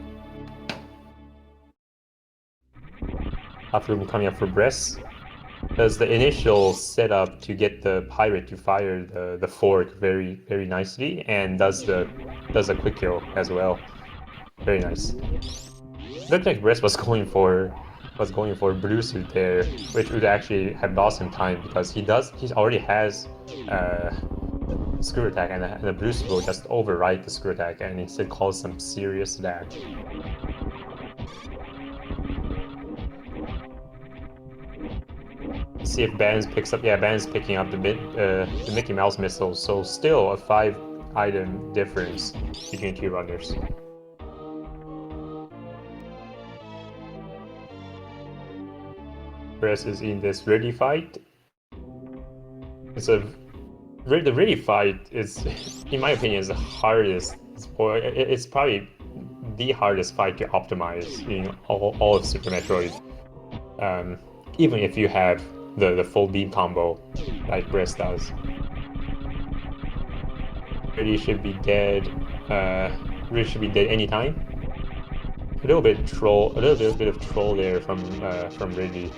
After coming up for Bress, does the initial setup to get the pirate to fire the fork very very nicely, and does a quick kill as well. Very nice. Looked like Bress was going for blue suit there, which would actually have lost him time because he already has screw attack, and the blue suit will just override the screw attack and instead cause some serious lag. See if Bands picks up. Yeah, Bands picking up the Mickey Mouse missile. So still a 5 item difference between 2 runners. Bress is in this ready fight. The ready fight is, in my opinion, is the hardest. Or it's probably the hardest fight to optimize in all of Super Metroid. Even if you have the full beam combo like Bress does. Really should be dead. Really should be dead anytime. A little bit of troll there from Ridley,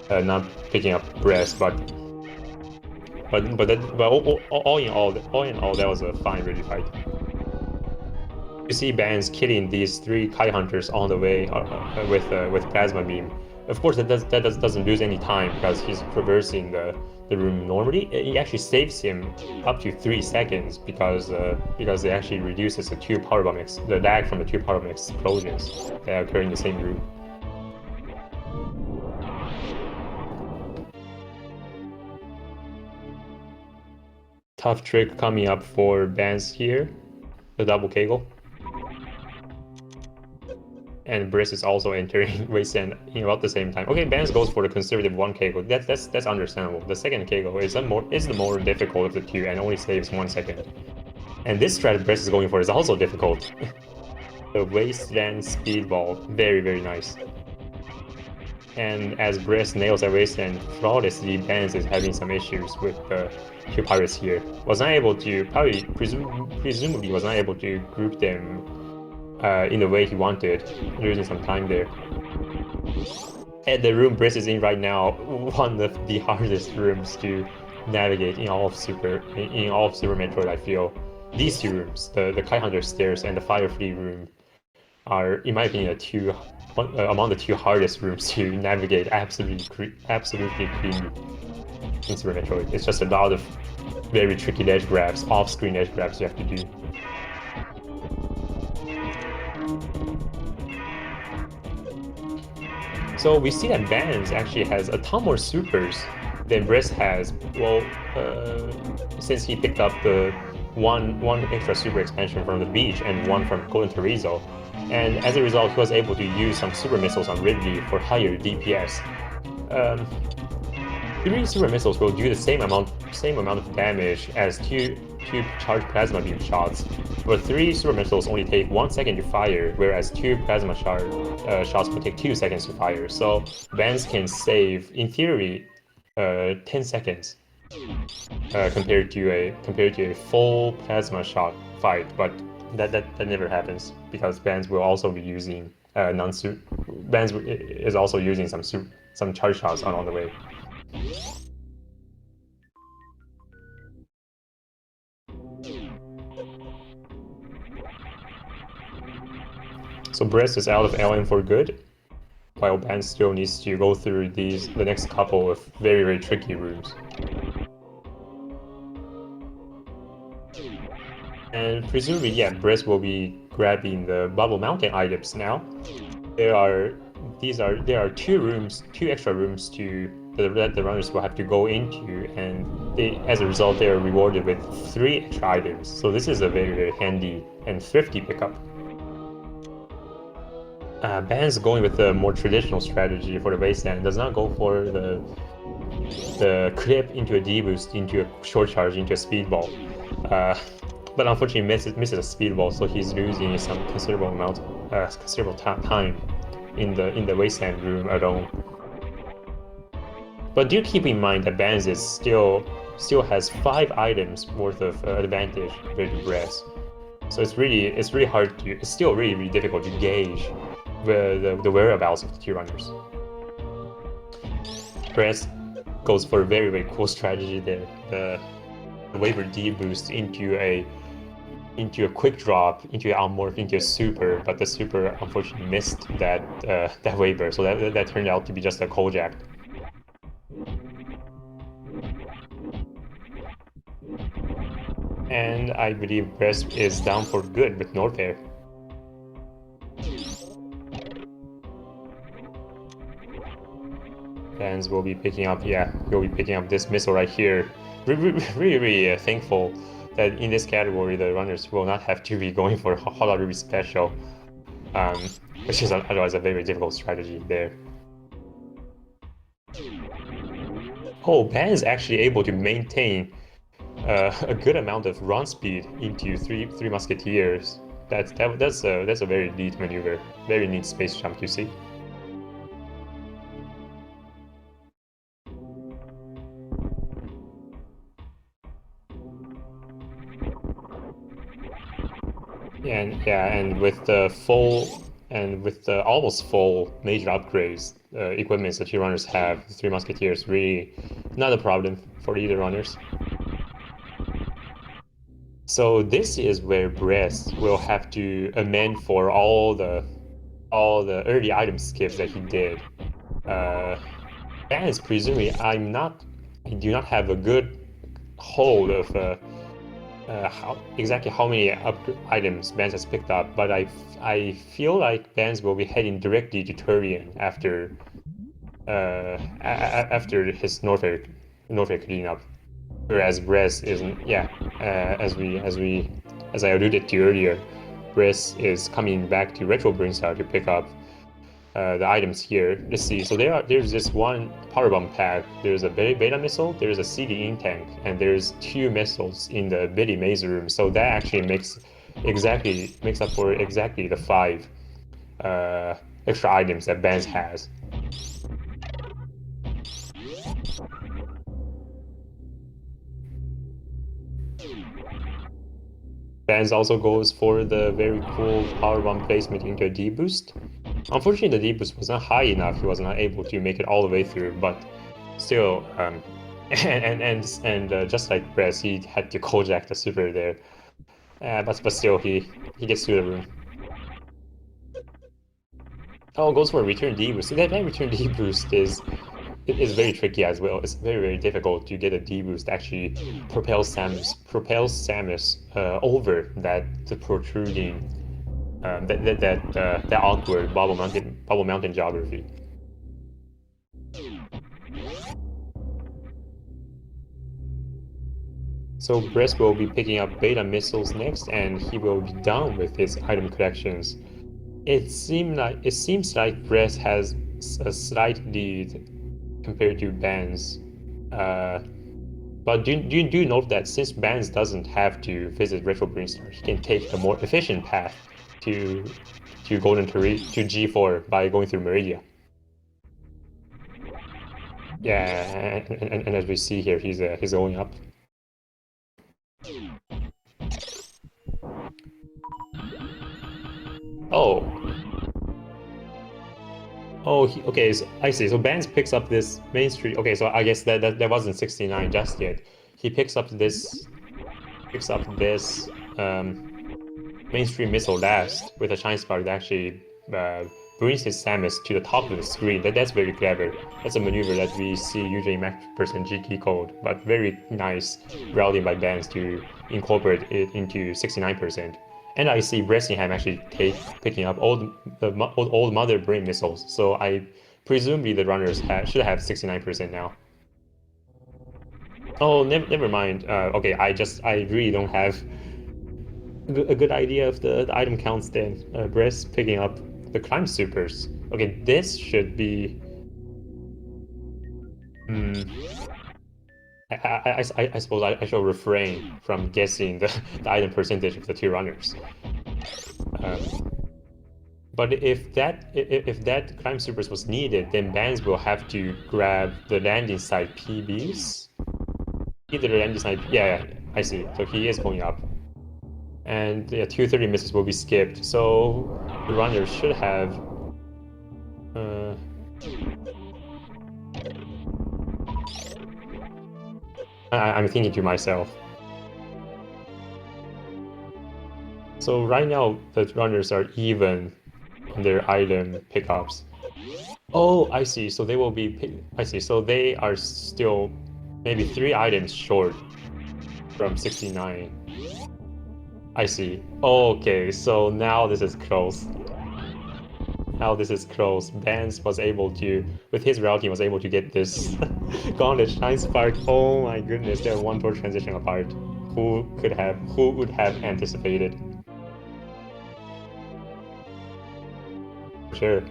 not picking up Bress, but all in all, that was a fine Ridley fight. You see Bands killing these 3 Kai Hunters on the way with plasma beam. Of course, that doesn't lose any time because he's traversing the room normally. It actually saves him up to 3 seconds because it actually reduces the lag from the 2 power bomb explosions that occur in the same room. Tough trick coming up for Bands here, the double kegel. And Bress is also entering Wasteland in about the same time. Okay, Bands goes for the conservative 1 kegel. That's understandable. The second kegel is the more difficult of the 2 and only saves 1 second. And this strat Bress is going for is also difficult. The Wasteland Speedball, very very nice. And as Brest nails their wasteland flawlessly, Bands is having some issues with the two pirates here. Was not able to, presumably was not able to group them in the way he wanted, losing some time there. And the room Briss is in right now, one of the hardest rooms to navigate in all of Super Metroid, I feel. These two rooms, the Kite Hunter stairs and the Fire Flea room, are, in my opinion, among the two hardest rooms to navigate absolutely cleanly in Super Metroid. It's just a lot of very tricky edge grabs, off-screen edge grabs you have to do. So we see that Bands actually has a ton more supers than Briss has. Well, since he picked up the one extra super expansion from the beach and one from Golden Terrazzo, and as a result, he was able to use some super missiles on Ridley for higher DPS. 3 super missiles will do the same amount of damage as two charged plasma beam shots, but 3 super missiles only take 1 second to fire, whereas 2 plasma shots will take 2 seconds to fire. So Bands can save, in theory, 10 seconds compared to a full plasma shot fight, but that never happens because Bands will also be using Bands is also using some charge shots on the way. So Brest is out of LM for good, while Bands still needs to go through the next couple of very tricky rooms. And presumably, yeah, Brest will be grabbing the Bubble Mountain items now. There are 2 extra rooms that the runners will have to go into, and as a result, they are rewarded with 3 extra items. So this is a very handy and thrifty pickup. Bands going with the more traditional strategy for the wasteland, does not go for the clip into a D-boost, into a short charge, into a speedball. But unfortunately misses a speedball, so he's losing some considerable time in the wasteland room alone. But do keep in mind that Bands is still has 5 items worth of advantage compared to Brest. So it's still really difficult to gauge the whereabouts of the two runners. Brest goes for a very cool strategy there. The Waver D boost into a quick drop, into an unmorph, into a super, but the super unfortunately missed that Waver, so that turned out to be just a Kojak. And I believe Brest is down for good with North Air. Bands will be picking up, this missile right here. Really thankful that in this category the runners will not have to be going for Hot Ruby Special, which is otherwise a very difficult strategy there. Oh, Ban is actually able to maintain a good amount of run speed into three Musketeers. That's a very neat maneuver, very neat space jump to see. And with the almost full major upgrades, equipments that two runners have, the 3 Musketeers really not a problem for either runners. So this is where Brest will have to amend for all the early item skips that he did. Bands, presumably, I do not have a good hold of exactly how many items Bands has picked up, but I feel like Bands will be heading directly to Turian after his North Air cleanup, whereas Brest isn't. As I alluded to earlier, Brest is coming back to Retro Brinstar to pick up the items here. Let's see. So there's this one power bomb pack. There's a beta missile. There's a CD in tank, and there's 2 missiles in the Biddy maze room. So that actually makes up for exactly the 5 extra items that Bands has. Bands also goes for the very cool power bomb placement into a D boost. Unfortunately, the D boost was not high enough. He was not able to make it all the way through, but still, and just like Brez, he had to Kojak the super there. But still, he gets to the room. Oh, goes for a return D boost. That return D boost is very tricky as well. It's very difficult to get a D boost that actually propels Samus over the protruding that awkward bubble mountain geography. So Bress will be picking up beta missiles next, and he will be done with his item collections. It seems like Bress has a slight lead compared to Bands. But do note that since Bands doesn't have to visit Retro Brinstar, he can take the more efficient path to Golden Turian to G4 by going through Meridia. Yeah, and as we see here, he's going up. Oh. Oh, okay. So I see. So Bands picks up this main street. Okay, so I guess that wasn't 69 just yet. He picks up this mainstream missile last with a shine spark that actually brings his Samus to the top of the screen. That's very clever. That's a maneuver that we see usually in Mac percent GT code, but very nice routing by Bands to incorporate it into 69%. And I see Bressingham actually picking up old Mother Brain missiles. So I presumably the runners should have 69% now. Oh, never mind. Okay, I really don't have a good idea of the item counts then. Bress picking up the climb supers. Okay, this should be. I suppose I shall refrain from guessing the item percentage of the two runners. But if that climb supers was needed, then Bands will have to grab the landing side PBs. Either the landing side, yeah, I see. So he is going up. And yeah, 230 misses will be skipped. So the runners should have. I'm thinking to myself. So right now the runners are even on their item pickups. Oh, I see. So they will be. I see. So they are still maybe 3 items short from 69. I see. Okay, so now this is close. Now this is close. Bands was able to, with his routing, was able to get this Gauntlet Shine Spark. Oh my goodness, they're one torch transition apart. Who would have anticipated? Sure.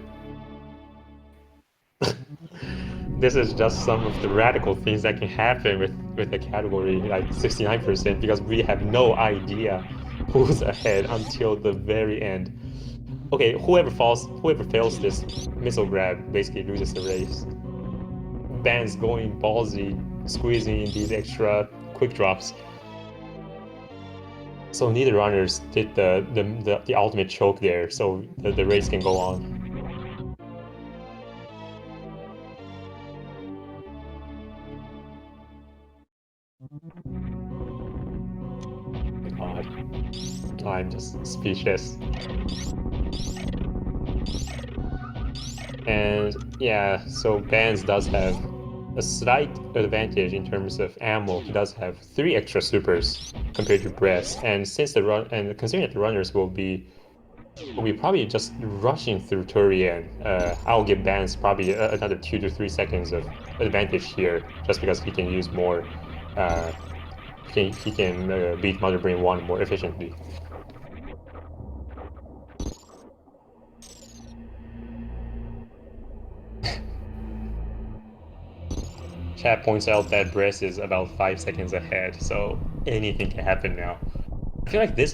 This is just some of the radical things that can happen with a category like 69% because we have no idea who's ahead until the very end. Okay, whoever fails this missile grab basically loses the race. Bands going ballsy, squeezing these extra quick drops. So neither runners did the ultimate choke there, so the race can go on. God, I'm just speechless. And yeah, so Bands does have a slight advantage in terms of ammo. He does have 3 extra supers compared to Bress, and considering that the runners will be probably just rushing through Turian, I'll give Bands probably another 2 to 3 seconds of advantage here, just because he can use more. He can beat Mother Brain 1 more efficiently. Chat points out that Bress is about 5 seconds ahead, so anything can happen now. I feel like this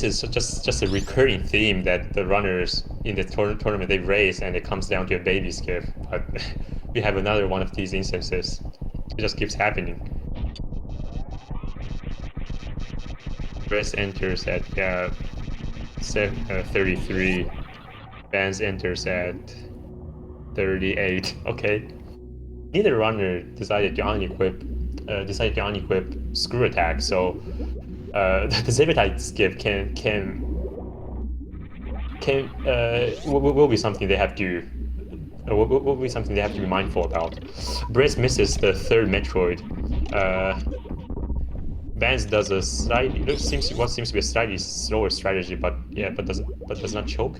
is just a recurring theme that the runners in the tournament they race and it comes down to a baby skip. But we have another one of these instances. It just keeps happening. Bress enters at 33. Bands enters at 38. Okay. Neither runner decided to unequip screw attack, so the Zebes skip will be something they have to will be something they have to be mindful about. Bress misses the third Metroid. Bands does a slightly what seems to be a slightly slower strategy, but yeah, but does not choke.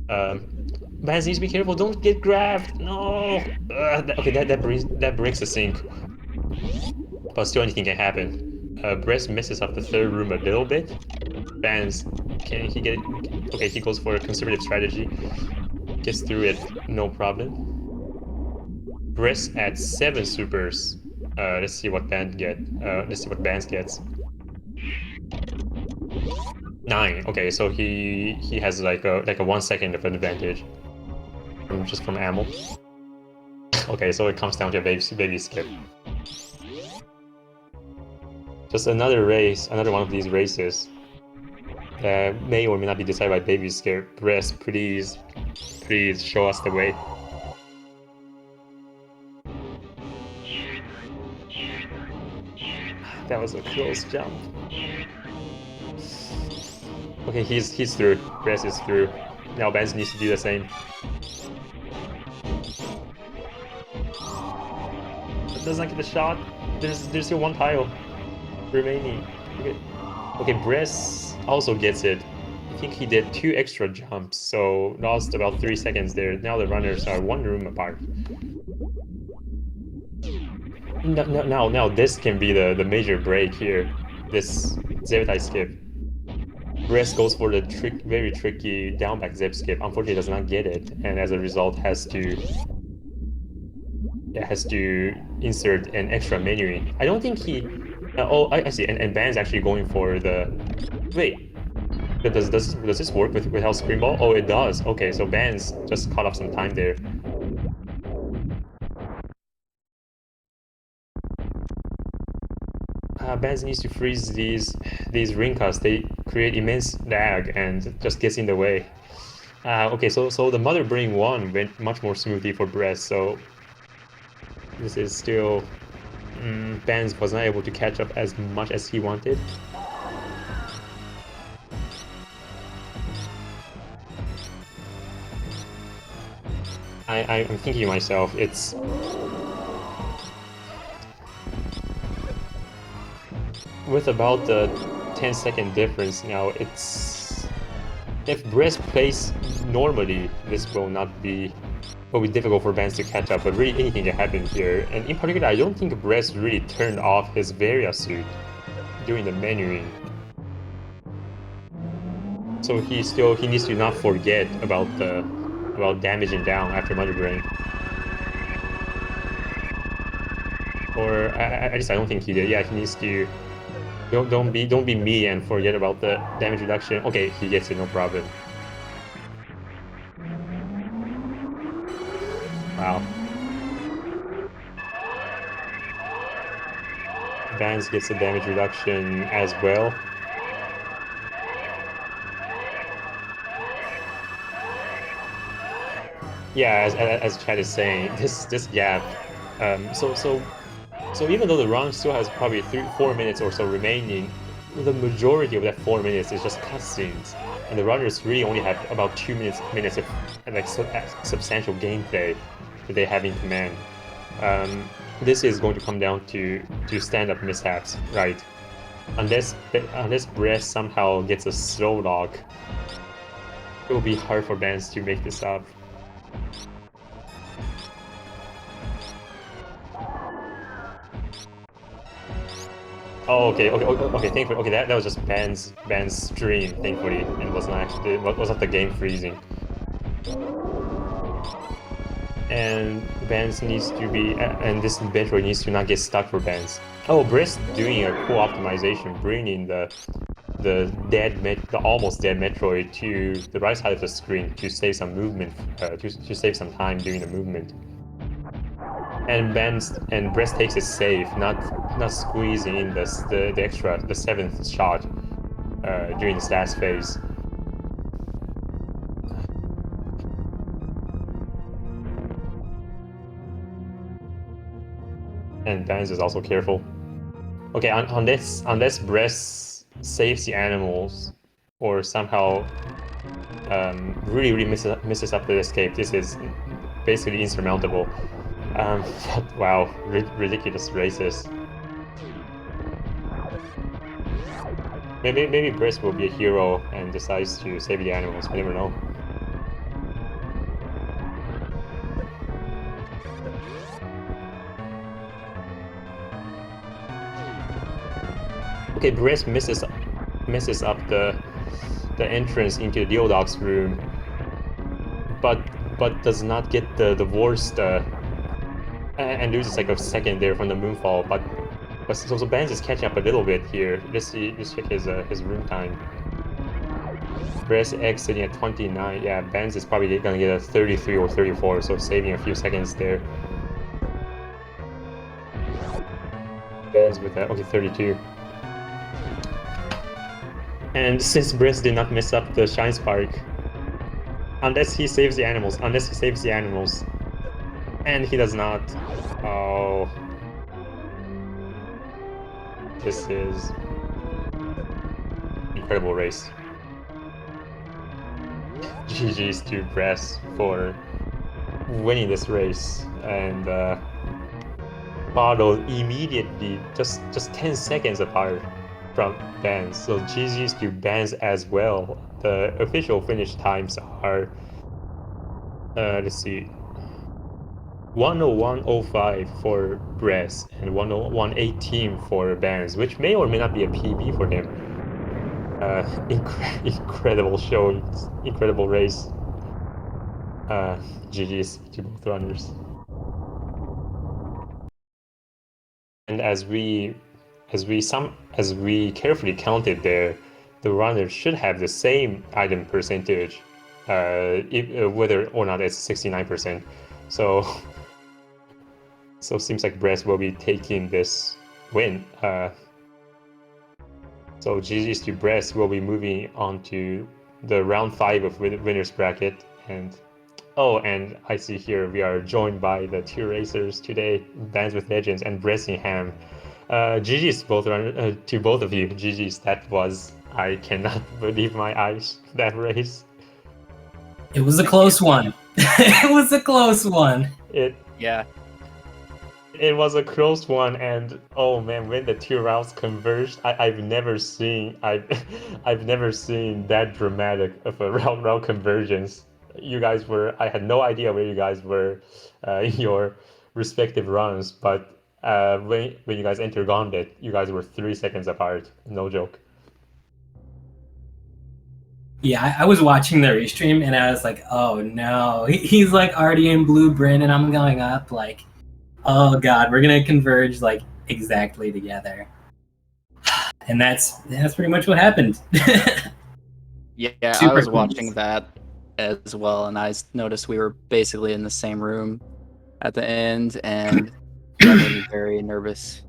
Bands needs to be careful. Don't get grabbed. No. Okay, that breaks the sync, but still anything can happen. Bress messes up the third room a little bit. Bands, can he get it? Okay, he goes for a conservative strategy. Gets through it, no problem. Bress at 7 supers. Let's see what Band get. Let's see what Bands gets. 9. Okay, so he has like a 1 second of an advantage just from ammo. Okay, so it comes down to a baby skip. Just another race, another one of these races that may or may not be decided by baby skip. Bress, please show us the way. That was a close jump. Okay, he's through. Bress is through. Now Benz needs to do the same. Does not get the shot. There's still one tile remaining. Okay, Bress also gets it. I think he did 2 extra jumps, so lost about 3 seconds there. Now the runners are 1 room apart. Now this can be the major break here. This Zebes skip. Bress goes for the very tricky down back zip skip. Unfortunately, does not get it, and as a result, has to insert an extra menu. I don't think he. Oh, I see. And Ban's actually going for the. Wait, does this work without screen ball? Oh, it does. Okay, so Ban's just caught up some time there. Bands needs to freeze these ring cuts. They create immense lag and just gets in the way. Okay, so the Mother Brain 1 went much more smoothly for Bress, so this is still... Bands was not able to catch up as much as he wanted. I'm thinking to myself, it's... With about the 10-second difference now, it's... If Bress plays normally, this will be difficult for Bands to catch up, but really anything can happen here. And in particular, I don't think Bress really turned off his Varia suit during the menuing. So he needs to not forget about damaging down after Mother Brain. Or at least I don't think he did. Yeah, he needs to. Don't be me and forget about the damage reduction. Okay, he gets it, no problem. Wow. Bands gets a damage reduction as well. Yeah, as Chad is saying, this gap. So even though the run still has probably 4 minutes or so remaining, the majority of that 4 minutes is just cutscenes, and the runners really only have about 2 minutes of like substantial gameplay that they have in command. This is going to come down to stand-up mishaps, right? Unless Bress somehow gets a slow lock, it will be hard for Bands to make this up. Oh, okay. Thankfully, okay. That was just Ban's stream, thankfully, and was not the game freezing. And Bands needs to be, and this Metroid needs to not get stuck for Bands. Oh, Bress doing a cool optimization, bringing the almost dead Metroid to the right side of the screen to save some movement, to save some time during the movement. And Bress takes it safe, not squeezing in the 7th shot. during this last phase. And Bands is also careful. Okay, unless Bress saves the animals or somehow really misses up the escape, this is basically insurmountable. But wow, ridiculous races. Maybe Bress will be a hero and decides to save the animals. We never know. Okay, Bress misses up the entrance into the Deodog's room, but does not get the worst and loses like a second there from the moonfall. But so Bands is catching up a little bit here. Let's check his room time. BressinghAm sitting at 29. Yeah, Bands is probably gonna get a 33 or 34, so saving a few seconds there. Bands with that. Okay, 32. And since Bress did not mess up the Shine Spark, unless he saves the animals, and he does not. Oh, this is incredible race. GG's to Bress for winning this race, and followed immediately, just 10 seconds apart from Bands. So GG's to Bands as well. The official finish times are let's see, 101.05 for Bress and 101.18 for Bands, which may or may not be a PB for him. Incredible show, incredible race. GG's to both runners. And as we carefully counted there, the runners should have the same item percentage, whether or not it's 69%. So seems like Bress will be taking this win. So GG's to Bress. Will be moving on to the round 5 of winners bracket. And and I see here we are joined by the two racers today, BandsWithLegends and Bressingham. GG's to both of you. GG's. That was, I cannot believe my eyes, that race. It was a close one. It was a close one. It was a close one, and oh man, when the two rounds converged, I've never seen that dramatic of a round convergence. You guys were, I had no idea where you guys were in your respective runs, but when you guys entered Gauntlet, you guys were 3 seconds apart. No joke. Yeah, I was watching the restream and I was like, oh no, he's like already in blue Bryn and I'm going up like, oh god, we're gonna converge like exactly together. And that's pretty much what happened. Yeah, I was watching that as well, and I noticed we were basically in the same room at the end, and that made me very nervous.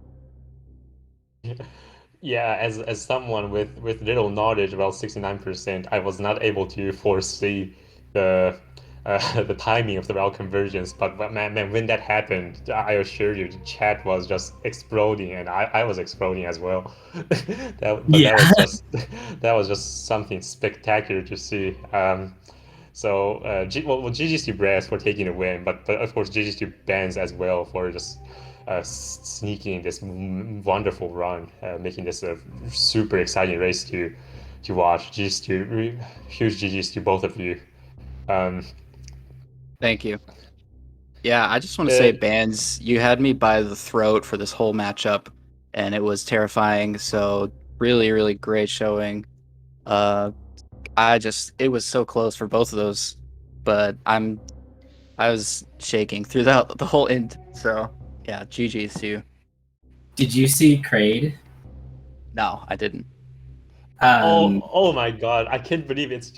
Yeah, as someone with little knowledge about 69%, I was not able to foresee the the timing of the route convergence. But man, when that happened, I assure you, the chat was just exploding, and I was exploding as well. That was just something spectacular to see. So GG's to Bress for taking the win, but of course GG's to Bands as well for just sneaking this wonderful run, making this a super exciting race to watch. Huge GG's to both of you. Thank you. Yeah, I just want to say, Bands, you had me by the throat for this whole matchup, and it was terrifying. So really, really great showing. It was so close for both of those, but I was shaking through the whole end. So yeah, GG's to you. Did you see Kraid? No, I didn't. Oh my god, I can't believe it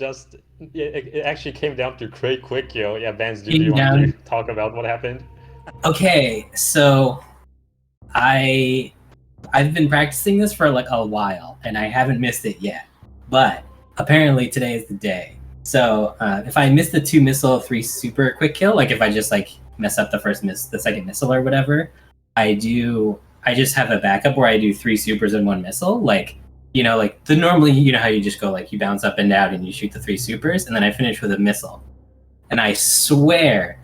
actually came down to Kraid quick kill. Yeah, Bands, do you want to talk about what happened? Okay, so I've been practicing this for like a while and I haven't missed it yet. But apparently today is the day. So if I miss the 2 missile, 3 super quick kill, like if I just like mess up the second missile or whatever, I just have a backup where I do 3 supers and 1 missile. Like, like normally, how you just go like you bounce up and down and you shoot the 3 supers, and then I finish with a missile. And I swear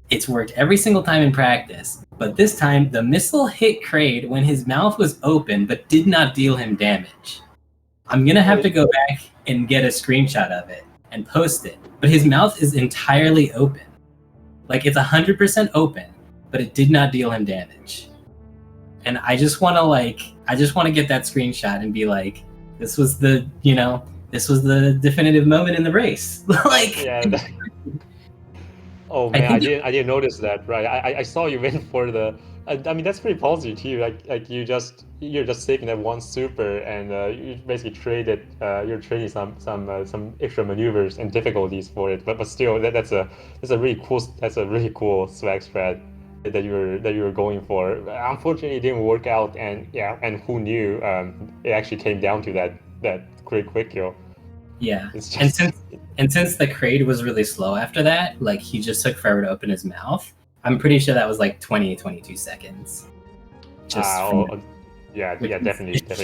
it's worked every single time in practice, but this time the missile hit Kraid when his mouth was open but did not deal him damage. I'm gonna have to go back and get a screenshot of it and post it, but his mouth is entirely open. Like it's 100% open, but it did not deal him damage. And I just want to get that screenshot and be like, this was the definitive moment in the race. Like, yeah. Oh man, I didn't notice that. Right, I saw you went for the. I mean, that's pretty positive too. Like you're just taking that 1 super and you basically traded. You're trading some extra maneuvers and difficulties for it. But still, that's a really cool swag strat that you were going for. Unfortunately, it didn't work out, and who knew? It actually came down to that quick kill. Yeah, and since the Kraid was really slow after that, like he just took forever to open his mouth. I'm pretty sure that was like 22 seconds. Definitely.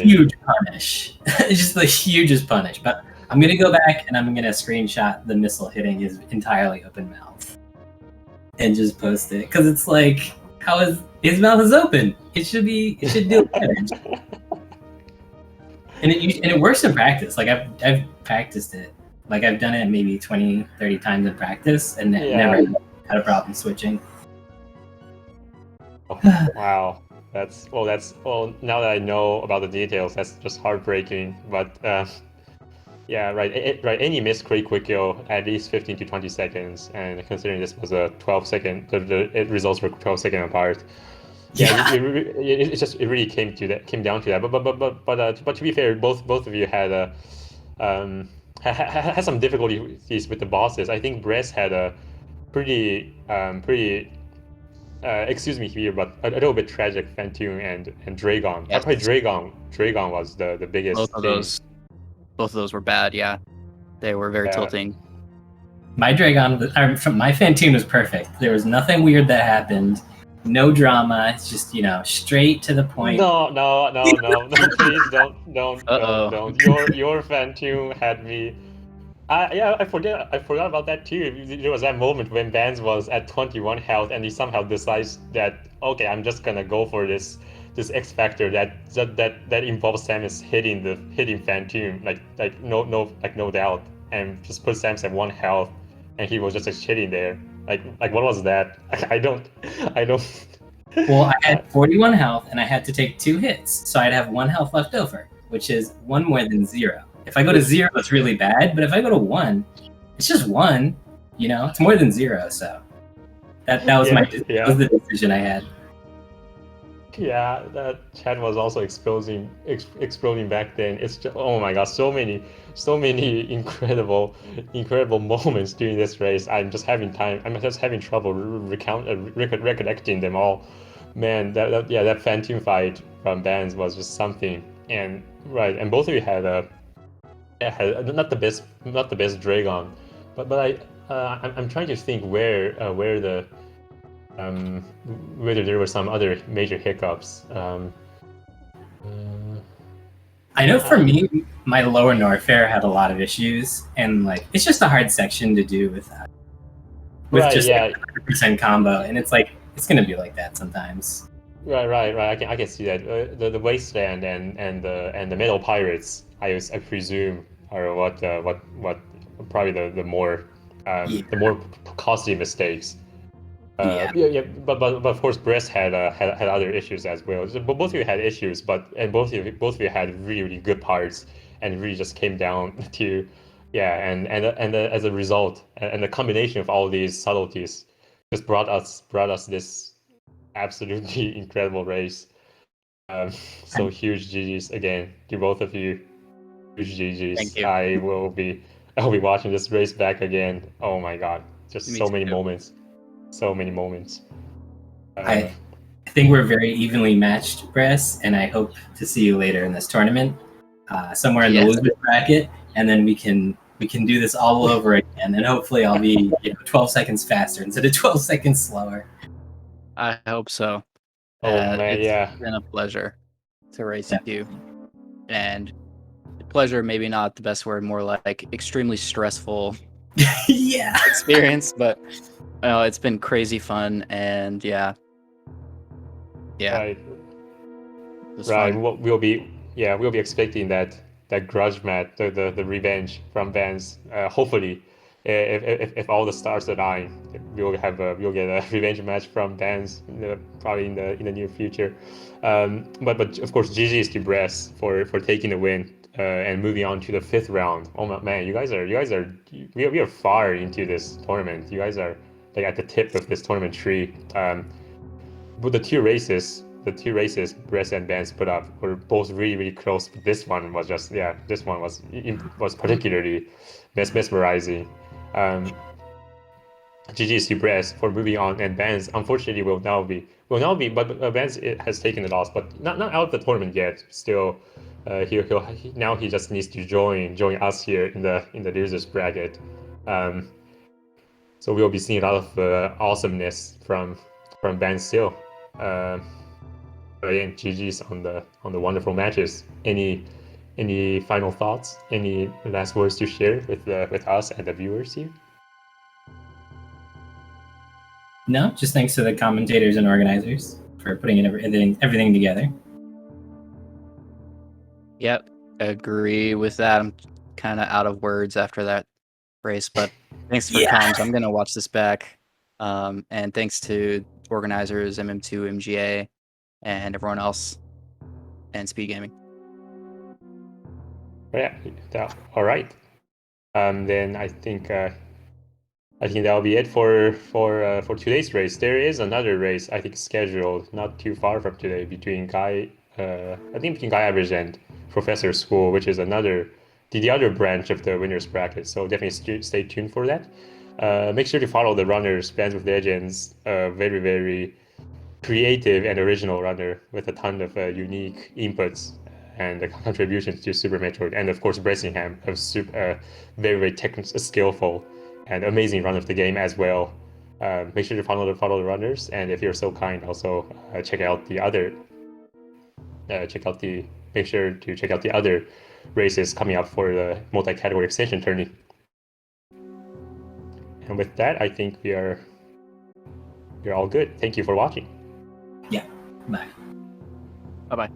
Huge punish. It's just the hugest punish. But I'm gonna go back and I'm gonna screenshot the missile hitting his entirely open mouth and just post it, because it's like, how is his mouth is open? It should deal damage. And it works in practice. Like I've practiced it. Like I've done it maybe 20, 30 times in practice and never had a problem switching. Oh, wow. That's now that I know about the details, that's just heartbreaking. But right. Any missed quick kill at least 15 to 20 seconds, and considering this was a 12-second, the results were 12-second apart. Yeah, it really came down to that. But to be fair, both of you had had some difficulties with the bosses. I think Bress had a pretty excuse me here, but a little bit tragic Phantom and Dragon. Yes. Probably Dragon was the biggest. Both of those were bad. Yeah, they were very tilting. My my Phantom was perfect. There was nothing weird that happened. No drama. It's just, straight to the point. No, please don't. Your Phantom had me. I forgot about that too. There was that moment when Bands was at 21 health and he somehow decides that, okay, I'm just gonna go for this X factor that involves Samus hitting Phantom like no doubt, and just put Samus at 1 health and he was just hitting there. Like what was that? I don't. Well, I had 41 health and I had to take 2 hits, so I'd have 1 health left over, which is 1 more than 0. If I go to 0, it's really bad, but if I go to 1, it's just 1. It's more than 0. So that was that was the decision I had. Yeah, that chat was also exploding back then. It's just, oh my god, so many incredible moments during this race. I'm just having trouble recollecting them all. Man, that Phantom fight from Bands was just something. And and both of you had not the best Dragon, but I'm trying to think where whether there were some other major hiccups. I know for me, my lower Norfair had a lot of issues, and it's just a hard section to do with 100% combo, and it's gonna be like that sometimes. Right. I can see that. The Wasteland and the Metal Pirates, I presume, are what probably the more costly mistakes. But of course, Bress had other issues as well. So both of you had issues, both of you had really good parts, and it really just came down to and as a result, and the combination of all these subtleties just brought us this absolutely incredible race. So huge GGs again to both of you. Huge GGs. Thank you. I'll be watching this race back again. Oh my god, just Me so too. many moments. So many moments. I think we're very evenly matched, Bress, and I hope to see you later in this tournament, somewhere in the losers bracket. and then we can do this all over again, and hopefully I'll be 12 seconds faster instead of 12 seconds slower. I hope so. Oh man, it's been a pleasure to race you, and pleasure maybe not the best word, more like extremely stressful Yeah. experience, but it's been crazy fun, and yeah. Right. It was Right. fun. We'll be expecting that grudge match, the revenge from Bands. Hopefully, if all the stars align, we'll get a revenge match from Bands probably in the near future. But of course, GG's to Bress for taking the win and moving on to the 5th round. Oh man, we are far into this tournament. You guys are like at the tip of this tournament tree. But the two races, Bress and Bands put up were both really close. But this one was just this one was particularly mesmerizing. GG's to Bress for moving on, and Bands unfortunately will now be but Bands has taken the loss, but not out of the tournament yet. Still, he just needs to join us here in the losers bracket. So we'll be seeing a lot of awesomeness from Bands still. Again, GG's on the wonderful matches. Any final thoughts? Any last words to share with us and the viewers here? No, just thanks to the commentators and organizers for putting everything together. Yep, agree with that. I'm kind of out of words after that race, but thanks for comms. I'm gonna watch this back. And thanks to organizers, MM2, MGA, and everyone else, and SpeedGaming. Yeah, all right. Then I think that'll be it for today's race. There is another race I think scheduled not too far from today between Guy Average and Professor School, which is the other branch of the winners bracket. So definitely stay tuned for that. Make sure to follow the runners, BandsWithLegends, very creative and original runner with a ton of unique inputs and contributions to Super Metroid, and of course Bressingham, a very technical, skillful, and amazing run of the game as well. Make sure to follow the runners, and if you're so kind, also check out the other. Make sure to check out the other races coming up for the multi-category extension tourney. And with that, I think we're all good. Thank you for watching. Yeah. Bye. Bye-bye.